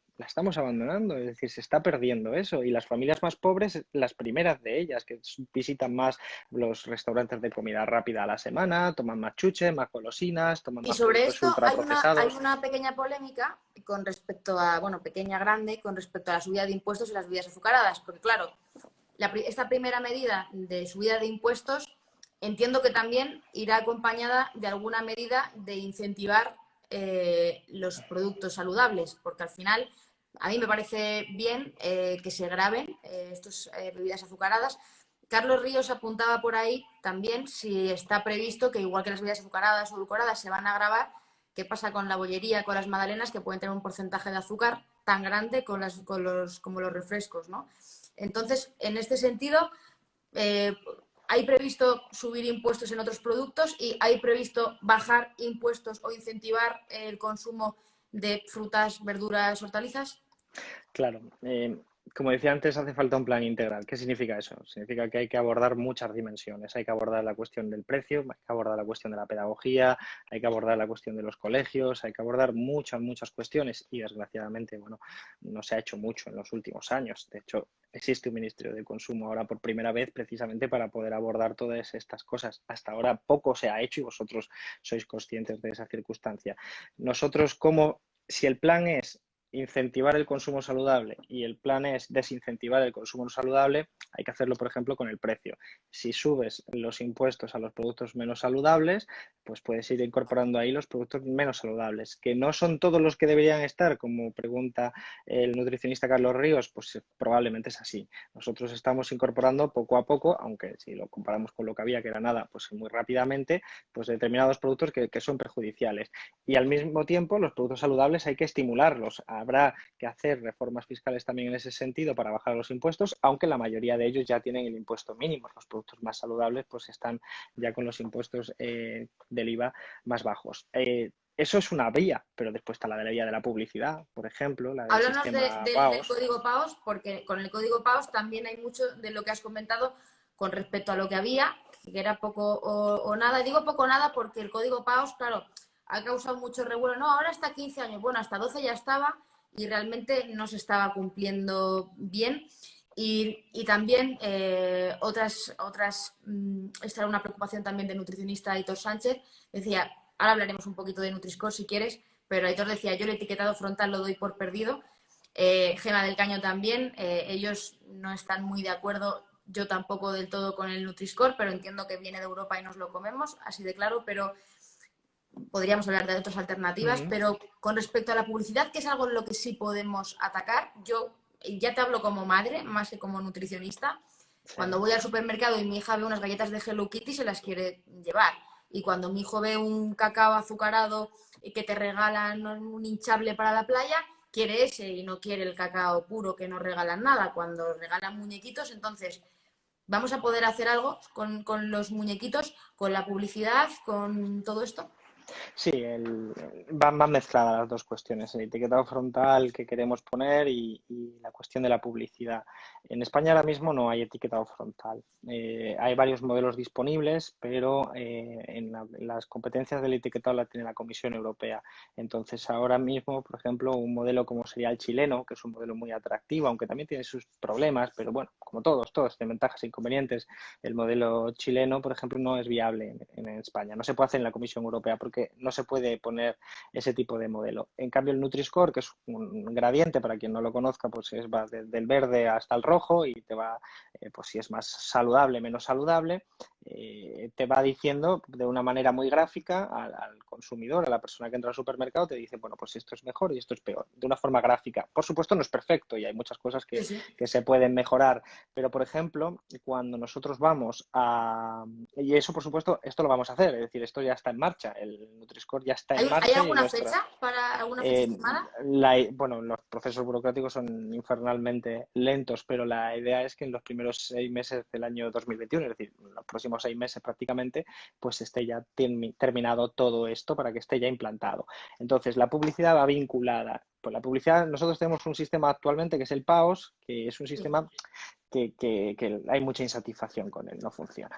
es decir, se está perdiendo eso y las familias más pobres, las primeras de ellas, que visitan más los restaurantes de comida rápida a la semana, toman más chuches, más golosinas, toman Y más sobre productos esto hay ultraprocesados. una pequeña polémica con respecto a, bueno, pequeña, grande, con respecto a la subida de impuestos y las bebidas azucaradas, porque claro, esta primera medida de subida de impuestos entiendo que también irá acompañada de alguna medida de incentivar los productos saludables, porque al final a mí me parece bien que se graben estas bebidas azucaradas. Carlos Ríos apuntaba por ahí también si está previsto que igual que las bebidas azucaradas o edulcoradas se van a grabar, ¿qué pasa con la bollería, con las magdalenas que pueden tener un porcentaje de azúcar tan grande como los refrescos, ¿no? Entonces, en este sentido, hay previsto subir impuestos en otros productos y hay previsto bajar impuestos o incentivar el consumo de frutas, verduras, hortalizas. Claro, Como decía antes, hace falta un plan integral. ¿Qué significa eso? Significa que hay que abordar muchas dimensiones. Hay que abordar la cuestión del precio, hay que abordar la cuestión de la pedagogía, hay que abordar la cuestión de los colegios, hay que abordar muchas cuestiones y desgraciadamente, bueno, no se ha hecho mucho en los últimos años. De hecho, existe un Ministerio de Consumo ahora por primera vez precisamente para poder abordar todas estas cosas. Hasta ahora poco se ha hecho y vosotros sois conscientes de esa circunstancia. Nosotros, como si el plan es incentivar el consumo saludable y el plan es desincentivar el consumo no saludable, hay que hacerlo, por ejemplo, con el precio. Si subes los impuestos a los productos menos saludables, pues puedes ir incorporando ahí los productos menos saludables, que no son todos los que deberían estar, como pregunta el nutricionista Carlos Ríos, pues probablemente es así. Nosotros estamos incorporando poco a poco, aunque si lo comparamos con lo que había, que era nada, pues muy rápidamente, pues determinados productos que son perjudiciales. Y al mismo tiempo, los productos saludables hay que estimularlos. Habrá que hacer reformas fiscales también en ese sentido para bajar los impuestos, aunque la mayoría de ellos ya tienen el impuesto mínimo. Los productos más saludables pues están ya con los impuestos del IVA más bajos. Eso es una vía, pero después está la de la vía de la publicidad, por ejemplo, la del Háblanos sistema del PAOS. código PAOS, porque con el código PAOS también hay mucho de lo que has comentado con respecto a lo que había, que era poco o nada. Digo poco o nada porque el código PAOS, claro, ha causado mucho revuelo. No, ahora hasta 15 años, bueno, hasta 12 ya estaba y realmente no se estaba cumpliendo bien. Y también esta era una preocupación también del nutricionista Aitor Sánchez, decía, ahora hablaremos un poquito de Nutri-Score si quieres, pero Aitor decía, yo el etiquetado frontal lo doy por perdido. Gema del Caño también, ellos no están muy de acuerdo, yo tampoco del todo con el Nutri-Score, pero entiendo que viene de Europa y nos lo comemos, así de claro, pero podríamos hablar de otras alternativas, pero con respecto a la publicidad, que es algo en lo que sí podemos atacar, yo ya te hablo como madre, más que como nutricionista. Sí. Cuando voy al supermercado y mi hija ve unas galletas de Hello Kitty, se las quiere llevar. Y cuando mi hijo ve un cacao azucarado y que te regalan un hinchable para la playa, quiere ese y no quiere el cacao puro que no regalan nada. Cuando regalan muñequitos, entonces vamos a poder hacer algo con los muñequitos, con la publicidad, con todo esto. Sí, van mezcladas las dos cuestiones, el etiquetado frontal que queremos poner y la cuestión de la publicidad. En España ahora mismo no hay etiquetado frontal. Hay varios modelos disponibles, pero las competencias del etiquetado las tiene la Comisión Europea. Entonces, ahora mismo, por ejemplo, un modelo como sería el chileno, que es un modelo muy atractivo, aunque también tiene sus problemas, pero bueno, como todos tienen ventajas e inconvenientes. El modelo chileno, por ejemplo, no es viable en España. No se puede hacer en la Comisión Europea porque no se puede poner ese tipo de modelo. En cambio, el Nutri-Score, que es un gradiente, para quien no lo conozca, pues va del verde hasta el rojo y te va, pues si es más saludable, menos saludable, te va diciendo de una manera muy gráfica al consumidor, a la persona que entra al supermercado, te dice, bueno, pues esto es mejor y esto es peor, de una forma gráfica. Por supuesto, no es perfecto y hay muchas cosas que se pueden mejorar, pero, por ejemplo, cuando nosotros vamos a... Y eso, por supuesto, esto lo vamos a hacer, es decir, esto ya está en marcha, el Nutri-Score ya está en ¿Hay marcha y alguna fecha para alguna fecha estimada? bueno, los procesos burocráticos son infernalmente lentos, pero la idea es que en los primeros 6 meses del año 2021, es decir, en los próximos 6 meses prácticamente, pues esté ya terminado todo esto para que esté ya implantado. Entonces, la publicidad va vinculada. Pues la publicidad, nosotros tenemos un sistema actualmente que es el PAOS, que es un sistema que hay mucha insatisfacción con él, no funciona.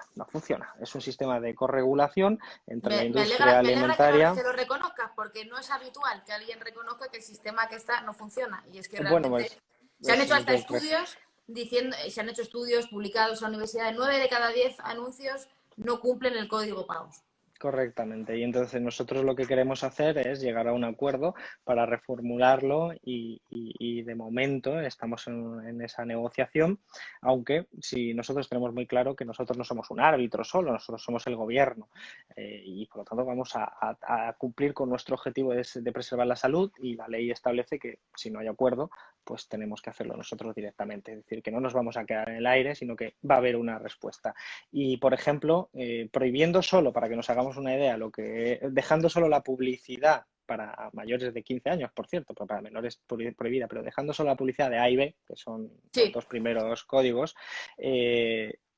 Es un sistema de corregulación entre la industria Me alegra alimentaria. que lo reconozcas, porque no es habitual que alguien reconozca que el sistema que está no funciona. Y es que Bueno, realmente pues se han es hecho lo hasta que crees. estudios diciendo, se han hecho estudios publicados en la universidad, 9 de cada 10 anuncios no cumplen el código PAOS. Correctamente. Y entonces nosotros lo que queremos hacer es llegar a un acuerdo para reformularlo y de momento estamos en esa negociación, aunque si nosotros tenemos muy claro que nosotros no somos un árbitro solo, nosotros somos el gobierno y por lo tanto vamos a cumplir con nuestro objetivo de preservar la salud y la ley establece que si no hay acuerdo pues tenemos que hacerlo nosotros directamente, es decir, que no nos vamos a quedar en el aire, sino que va a haber una respuesta. Y, por ejemplo, prohibiendo solo, para que nos hagamos una idea, dejando solo la publicidad para mayores de 15 años, por cierto, pero para menores prohibida, pero dejando solo la publicidad de A y B, que son los Sí, dos primeros códigos,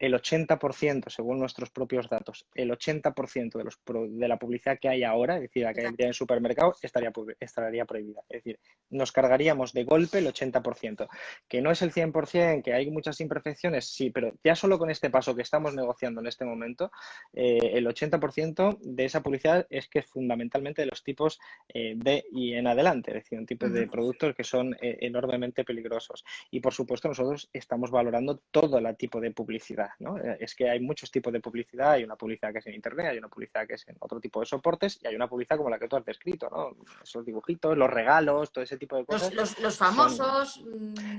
el 80%, según nuestros propios datos, el 80% de la publicidad que hay ahora, es decir, la que hay en el supermercado, estaría prohibida. Es decir, nos cargaríamos de golpe el 80%. Que no es el 100%, que hay muchas imperfecciones, sí, pero ya solo con este paso que estamos negociando en este momento, el 80% de esa publicidad es que fundamentalmente de los tipos D y en adelante, es decir, un tipo de productos que son enormemente peligrosos. Y por supuesto nosotros estamos valorando todo el tipo de publicidad, ¿no? Es que hay muchos tipos de publicidad, hay una publicidad que es en internet, hay una publicidad que es en otro tipo de soportes y hay una publicidad como la que tú has descrito, ¿no? Esos dibujitos, los regalos, todo ese tipo de cosas. Los famosos.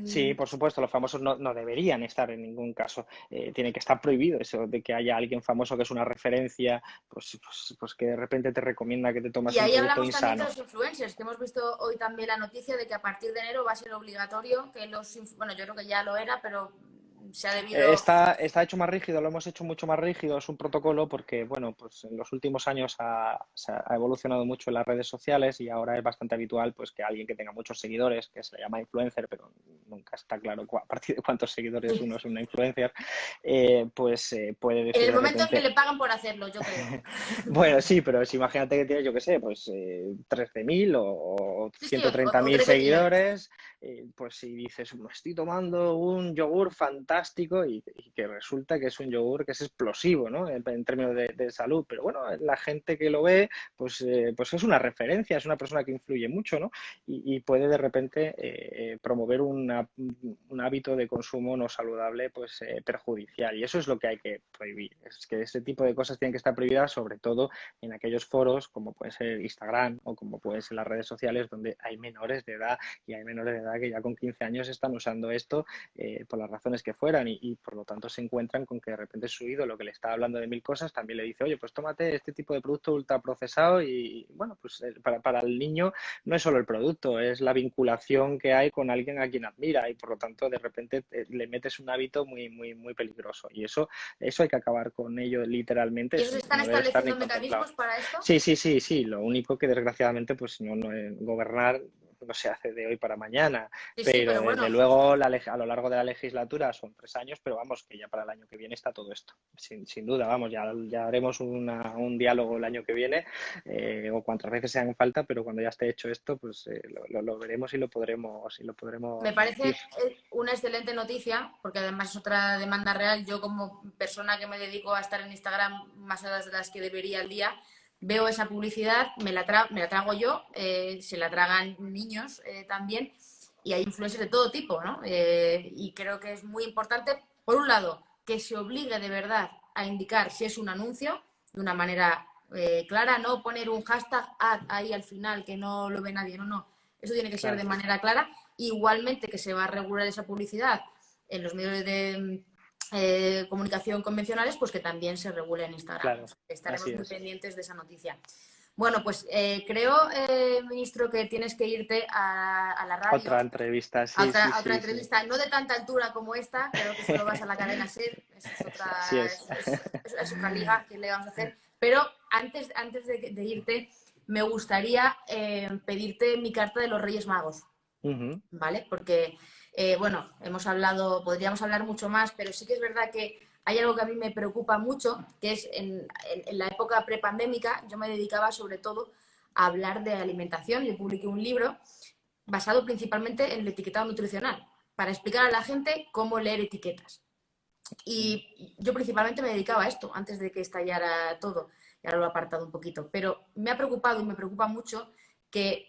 Sí, por supuesto, los famosos no deberían estar en ningún caso. Tiene que estar prohibido eso de que haya alguien famoso que es una referencia, pues que de repente te recomienda que te tomas Y un ahí producto hablamos también de insano. los influencers, que hemos visto hoy también la noticia de que a partir de enero va a ser obligatorio que bueno, yo creo que ya lo era, pero se ha debido... Está hecho más rígido, lo hemos hecho mucho más rígido, es un protocolo porque, bueno, pues en los últimos años se ha evolucionado mucho en las redes sociales y ahora es bastante habitual pues que alguien que tenga muchos seguidores, que se le llama influencer, pero nunca está claro a partir de cuántos seguidores uno es una influencer, puede decir En el de momento en que repente... le pagan por hacerlo, yo creo. Bueno, sí, pero si imagínate que tienes, yo qué sé, pues 13.000 o Sí, o 130.000 3 vecinos. seguidores, pues si dices, me estoy tomando un yogur fantástico y que resulta que es un yogur que es explosivo, ¿no? En términos de salud, pero bueno, la gente que lo ve, pues es una referencia, es una persona que influye mucho, ¿no? Y puede de repente promover un hábito de consumo no saludable, pues perjudicial. Y eso es lo que hay que prohibir. Es que ese tipo de cosas tienen que estar prohibidas, sobre todo en aquellos foros como puede ser Instagram o como puede ser las redes sociales donde hay menores de edad y hay menores de edad que ya con 15 años están usando esto por las razones que fueran y por lo tanto se encuentran con que de repente su ídolo que le está hablando de 1000 cosas también le dice, oye, pues tómate este tipo de producto ultraprocesado y bueno, pues para el niño no es solo el producto, es la vinculación que hay con alguien a quien admira y por lo tanto de repente le metes un hábito muy, muy, muy peligroso y eso hay que acabar con ello literalmente, ¿Y eso ellos están no debe estar ni estableciendo contemplado. mecanismos para esto? Sí, lo único que desgraciadamente pues no gobernar no se hace de hoy para mañana, Sí, pero pero desde bueno, luego a lo largo de la legislatura son 3 años, pero vamos, que ya para el año que viene está todo esto, sin duda, vamos, ya haremos un diálogo el año que viene o cuantas veces sean falta, pero cuando ya esté hecho esto, pues lo veremos y lo podremos me decir. parece una excelente noticia, porque además es otra demanda real. Yo como persona que me dedico a estar en Instagram más horas de las que debería al día, veo esa publicidad, me la trago yo, se la tragan niños también, y hay influencers de todo tipo, ¿no? Y creo que es muy importante, por un lado, que se obligue de verdad a indicar si es un anuncio de una manera clara, no poner un hashtag ad ahí al final que no lo ve nadie, no. Eso tiene que ser de manera clara. Igualmente que se va a regular esa publicidad en los medios de comunicación convencionales, pues que también se regule en Instagram. Claro, Estaremos así muy es. pendientes de esa noticia. Bueno, pues creo, ministro, que tienes que irte a la radio. Otra entrevista, A sí, otra, sí, a otra sí, sí. entrevista, no de tanta altura como esta, creo que solo vas a la cadena SER, es Así otra, es. es otra liga que le vamos a hacer. Pero antes de irte, me gustaría pedirte mi carta de los Reyes Magos. ¿Vale? Porque, bueno, podríamos hablar mucho más, pero sí que es verdad que hay algo que a mí me preocupa mucho, que es en la época prepandémica, yo me dedicaba sobre todo a hablar de alimentación. Yo publiqué un libro basado principalmente en el etiquetado nutricional, para explicar a la gente cómo leer etiquetas. Y yo principalmente me dedicaba a esto antes de que estallara todo, y ahora lo he apartado un poquito, pero me ha preocupado y me preocupa mucho que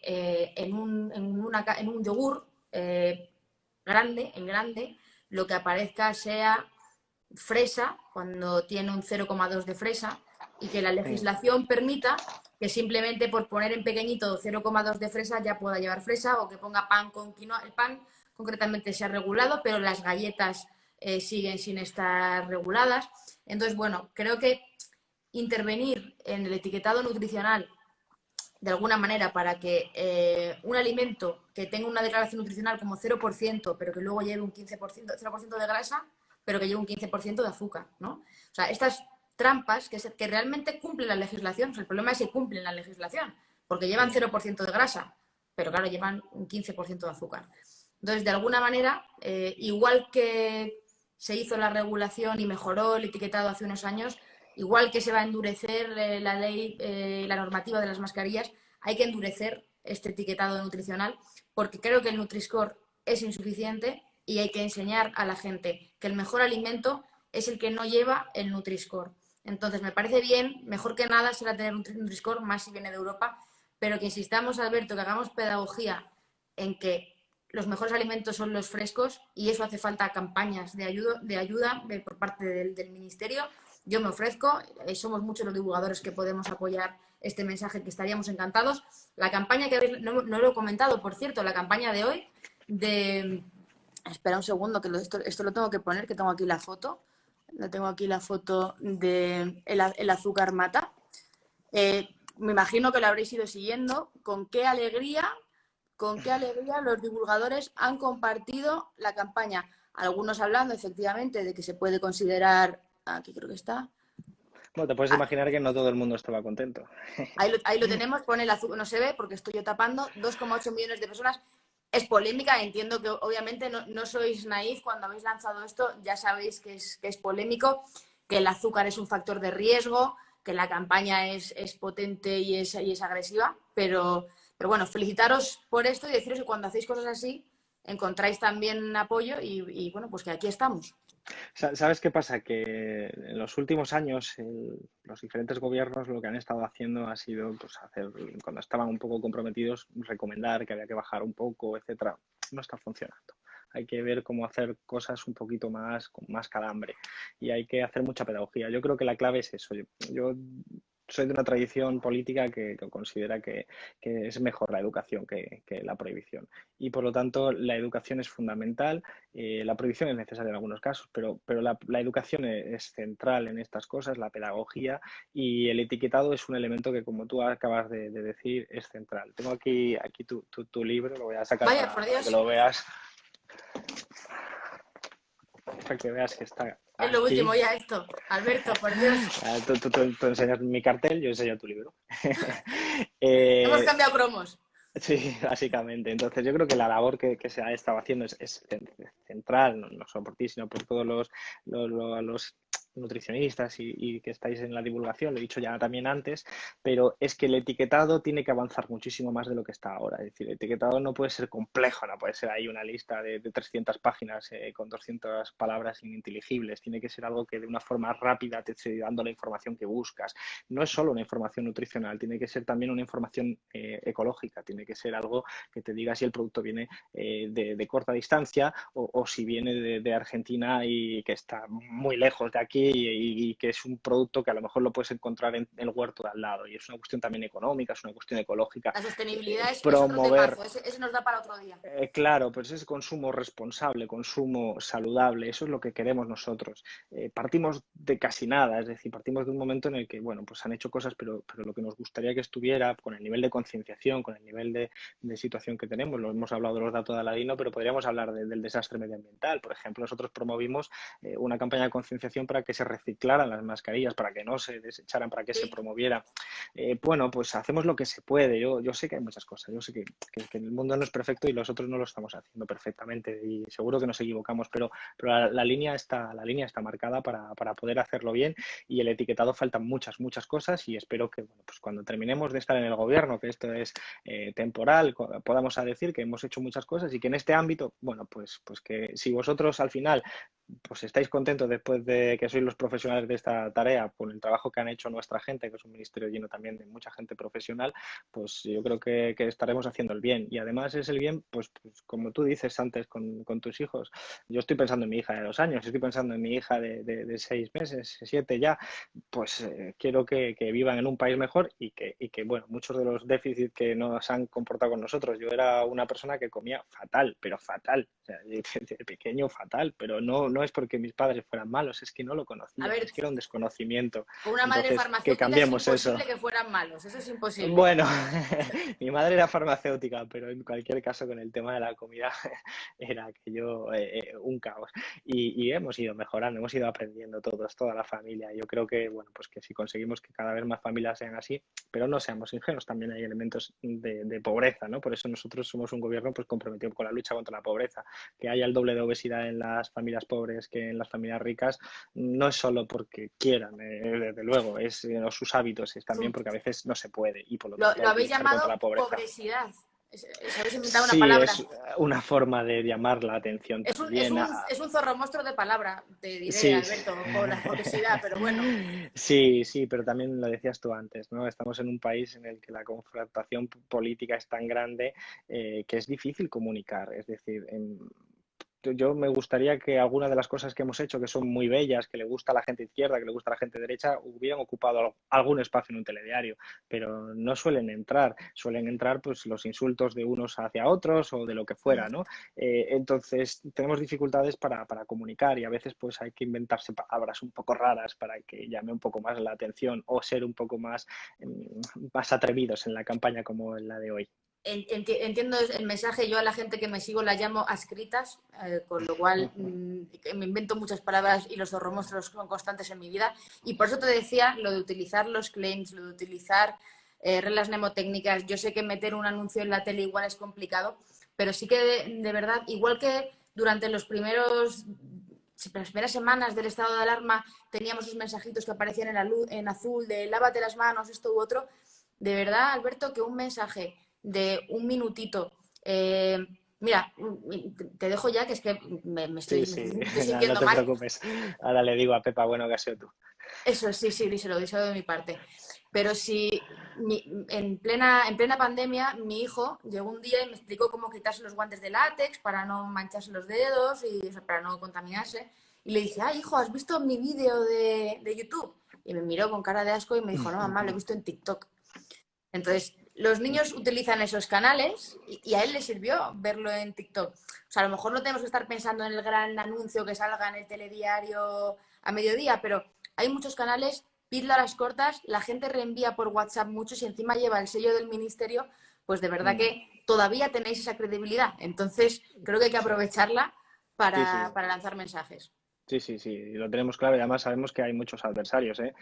en un yogur en grande, lo que aparezca sea fresa cuando tiene un 0,2 de fresa y que la legislación permita que simplemente por poner en pequeñito 0,2 de fresa ya pueda llevar fresa, o que ponga pan con quinoa. El pan concretamente se ha regulado, pero las galletas siguen sin estar reguladas. Entonces, bueno, creo que intervenir en el etiquetado nutricional de alguna manera para que un alimento que tenga una declaración nutricional como 0%, pero que luego lleve un 15%, 0% de grasa, pero que lleve un 15% de azúcar, ¿no? O sea, estas trampas que realmente cumplen la legislación. O sea, el problema es que cumplen la legislación, porque llevan 0% de grasa, pero claro, llevan un 15% de azúcar. Entonces, de alguna manera, igual que se hizo la regulación y mejoró el etiquetado hace unos años, igual que se va a endurecer la ley, la normativa de las mascarillas, hay que endurecer este etiquetado nutricional, porque creo que el Nutri-Score es insuficiente y hay que enseñar a la gente que el mejor alimento es el que no lleva el Nutri-Score. Entonces, me parece bien, mejor que nada será tener un Nutri-Score, más si viene de Europa, pero que insistamos, Alberto, que hagamos pedagogía en que los mejores alimentos son los frescos y eso hace falta campañas de ayuda por parte del Ministerio. Yo me ofrezco, somos muchos los divulgadores que podemos apoyar este mensaje, que estaríamos encantados. La campaña que habéis, no lo he comentado, por cierto, la campaña de hoy de... Espera un segundo, que esto lo tengo que poner, que tengo aquí la foto. Tengo aquí la foto de el azúcar mata. Me imagino que lo habréis ido siguiendo. Con qué alegría los divulgadores han compartido la campaña. Algunos hablando, efectivamente, de que se puede considerar... Aquí creo que está. Bueno, te puedes imaginar que no todo el mundo estaba contento. Ahí lo tenemos, pone el azúcar, no se ve porque estoy yo tapando, 2,8 millones de personas. Es polémica, entiendo que obviamente no sois naif cuando habéis lanzado esto, ya sabéis que es polémico, que el azúcar es un factor de riesgo, que la campaña es potente y es agresiva, pero bueno, felicitaros por esto y deciros que cuando hacéis cosas así encontráis también apoyo y bueno, pues que aquí estamos. ¿Sabes qué pasa? Que en los últimos años los diferentes gobiernos lo que han estado haciendo ha sido, pues, cuando estaban un poco comprometidos, recomendar que había que bajar un poco, etcétera. No está funcionando. Hay que ver cómo hacer cosas un poquito más, con más calambre, y hay que hacer mucha pedagogía. Yo creo que la clave es eso. Yo soy de una tradición política que considera que es mejor la educación que la prohibición, y por lo tanto la educación es fundamental. La prohibición es necesaria en algunos casos, pero la educación es central en estas cosas, la pedagogía, y el etiquetado es un elemento que, como tú acabas de decir, es central. Tengo aquí tu libro, lo voy a sacar Vaya, por para que Dios, lo veas, para que veas que está es lo aquí. último ya esto. Alberto, por Dios. Tú enseñas mi cartel, yo enseño tu libro. Hemos eh, cambiado cromos. Sí, básicamente. Entonces, yo creo que la labor que se ha estado haciendo es central, no solo por ti, sino por todos los nutricionistas y que estáis en la divulgación, lo he dicho ya también antes, pero es que el etiquetado tiene que avanzar muchísimo más de lo que está ahora. Es decir, el etiquetado no puede ser complejo, no puede ser ahí una lista de 300 páginas con 200 palabras ininteligibles. Tiene que ser algo que de una forma rápida te esté dando la información que buscas. No es solo una información nutricional, tiene que ser también una información ecológica, tiene que ser algo que te diga si el producto viene de corta distancia o si viene de Argentina y que está muy lejos de aquí y que es un producto que a lo mejor lo puedes encontrar en el huerto de al lado. Y es una cuestión también económica, es una cuestión ecológica. La sostenibilidad es otro Promover temazo, ese nos da para otro día. claro, pues es consumo responsable, consumo saludable, eso es lo que queremos nosotros. Partimos de casi nada, es decir, partimos de un momento en el que, bueno, pues han hecho cosas, pero lo que nos gustaría que estuviera, con el nivel de concienciación, con el nivel de situación que tenemos, lo hemos hablado de los datos de Aladino, pero podríamos hablar del desastre medioambiental. Por ejemplo, nosotros promovimos una campaña de concienciación para que se reciclaran las mascarillas, para que no se desecharan, para que se Sí. promoviera. Bueno, pues hacemos lo que se puede. Yo sé que hay muchas cosas, yo sé que el mundo no es perfecto y nosotros no lo estamos haciendo perfectamente y seguro que nos equivocamos, pero la línea está marcada para poder hacerlo bien, y el etiquetado faltan muchas cosas, y espero que, bueno, pues cuando terminemos de estar en el gobierno, que esto es temporal, podamos decir que hemos hecho muchas cosas y que en este ámbito, bueno, pues que si vosotros al final pues estáis contentos después de que sois los profesionales de esta tarea con el trabajo que han hecho nuestra gente, que es un ministerio lleno también de mucha gente profesional, pues yo creo que estaremos haciendo el bien. Y además es el bien, pues como tú dices antes con tus hijos. Yo estoy pensando en mi hija de 2 años, estoy pensando en mi hija de 6 meses, 7 ya. Pues quiero que vivan en un país mejor y que, bueno, muchos de los déficits que nos han comportado con nosotros. Yo era una persona que comía fatal, pero fatal. O sea, de pequeño fatal, pero no es porque mis padres fueran malos, es que no lo A conocían, ver, es que era un desconocimiento. con una madre Entonces, que farmacéutica es cambiemos eso. imposible que fueran malos, eso es imposible. Bueno, mi madre era farmacéutica, pero en cualquier caso con el tema de la comida era aquello un caos. Y hemos ido mejorando, hemos ido aprendiendo todos, toda la familia. Yo creo que, bueno, pues que si conseguimos que cada vez más familias sean así, pero no seamos ingenuos, también hay elementos de pobreza, ¿no? Por eso nosotros somos un gobierno pues comprometido con la lucha contra la pobreza. Que haya el doble de obesidad en las familias pobres pobres que en las familias ricas, no es solo porque quieran, desde luego, es sus hábitos, es también porque a veces no se puede y por lo tanto Lo hay que habéis luchar contra llamado la pobreza. pobresidad. Habéis inventado una Sí, palabra. es una forma de llamar la atención también. Es un zorro monstruo de palabra, te diré, Sí, Alberto, por la obesidad, pero bueno. sí, sí, pero también lo decías tú antes, ¿no? Estamos en un país en el que la confrontación política es tan grande que es difícil comunicar. Es decir, yo me gustaría que algunas de las cosas que hemos hecho, que son muy bellas, que le gusta a la gente izquierda, que le gusta a la gente derecha, hubieran ocupado algún espacio en un telediario, pero no suelen entrar pues los insultos de unos hacia otros o de lo que fuera, ¿no? Entonces tenemos dificultades para comunicar y a veces pues hay que inventarse palabras un poco raras para que llame un poco más la atención o ser un poco más atrevidos en la campaña como en la de hoy. Entiendo el mensaje. Yo a la gente que me sigo la llamo adscritas, con lo cual me invento muchas palabras y los zorromonstruos son constantes en mi vida. Y por eso te decía lo de utilizar los claims, lo de utilizar reglas mnemotécnicas. Yo sé que meter un anuncio en la tele igual es complicado, pero sí que de verdad, igual que durante las primeras semanas del estado de alarma teníamos esos mensajitos que aparecían en azul de lávate las manos, esto u otro. De verdad, Alberto, que un mensaje de un minutito. Mira, te dejo ya, que es que Sí, sí, me estoy no, no sintiendo te mal. preocupes. Ahora le digo a Pepa, bueno, que has sido tú. Eso, sí, sí, díselo de mi parte. Pero si en plena pandemia, mi hijo llegó un día y me explicó cómo quitarse los guantes de látex para no mancharse los dedos y, o sea, para no contaminarse. Y le dije, hijo, ¿has visto mi vídeo de YouTube? Y me miró con cara de asco y me dijo, no, mamá, lo he visto en TikTok. Entonces, los niños utilizan esos canales y a él le sirvió verlo en TikTok. O sea, a lo mejor no tenemos que estar pensando en el gran anuncio que salga en el telediario a mediodía, pero hay muchos canales, píldoras cortas, la gente reenvía por WhatsApp muchos y encima lleva el sello del ministerio, pues de verdad Mm, que todavía tenéis esa credibilidad. Entonces, creo que hay que sí, aprovecharla sí, sí. para lanzar mensajes. Sí, sí, sí, lo tenemos claro y además sabemos que hay muchos adversarios, ¿eh?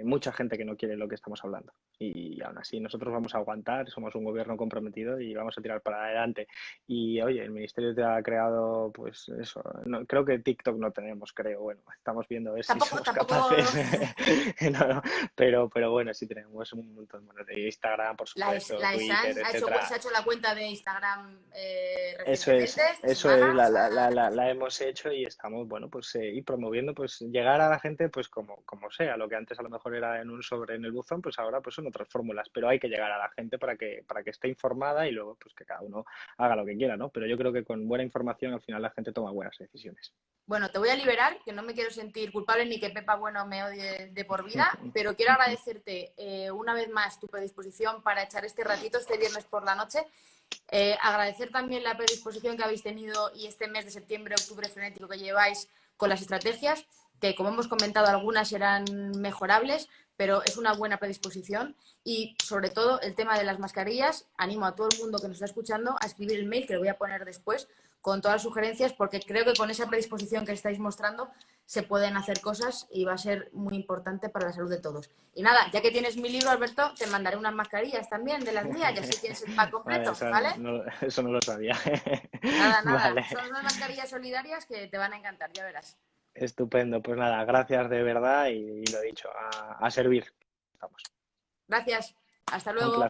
Mucha gente que no quiere lo que estamos hablando. Y aún así nosotros vamos a aguantar, somos un gobierno comprometido y vamos a tirar para adelante. Y oye, el ministerio te ha creado, pues eso, creo que TikTok no tenemos, creo, bueno, estamos viendo a ver si Tampoco, somos tampoco capaces. No, no, pero bueno, sí tenemos un montón, bueno, de Instagram, por supuesto, La Twitter, ESAN etcétera. se ha hecho la cuenta de Instagram Eso recientemente, esta es, semana. O sea, la hemos hecho y estamos, bueno, pues y promoviendo, pues llegar a la gente, pues como sea, lo que antes a lo mejor era en un sobre en el buzón, pues ahora pues son otras fórmulas, pero hay que llegar a la gente para que esté informada y luego pues que cada uno haga lo que quiera, ¿no? Pero yo creo que con buena información al final la gente toma buenas decisiones. bueno, te voy a liberar, que no me quiero sentir culpable ni que Pepa Bueno me odie de por vida, pero quiero agradecerte una vez más tu predisposición para echar este ratito, este viernes por la noche. Agradecer también la predisposición que habéis tenido y este mes de septiembre, octubre frenético que lleváis con las estrategias, que como hemos comentado algunas serán mejorables, pero es una buena predisposición. Y sobre todo el tema de las mascarillas, animo a todo el mundo que nos está escuchando a escribir el mail, que lo voy a poner después, con todas las sugerencias, porque creo que con esa predisposición que estáis mostrando se pueden hacer cosas y va a ser muy importante para la salud de todos. Y nada, ya que tienes mi libro, Alberto, te mandaré unas mascarillas también de las mías y así tienes el pack Vale, completo, ¿vale? eso no lo sabía. Nada, nada. Vale. Son unas mascarillas solidarias que te van a encantar, ya verás. Estupendo, pues nada, gracias de verdad y lo dicho, a servir. Estamos. Gracias. Hasta Un placer. luego.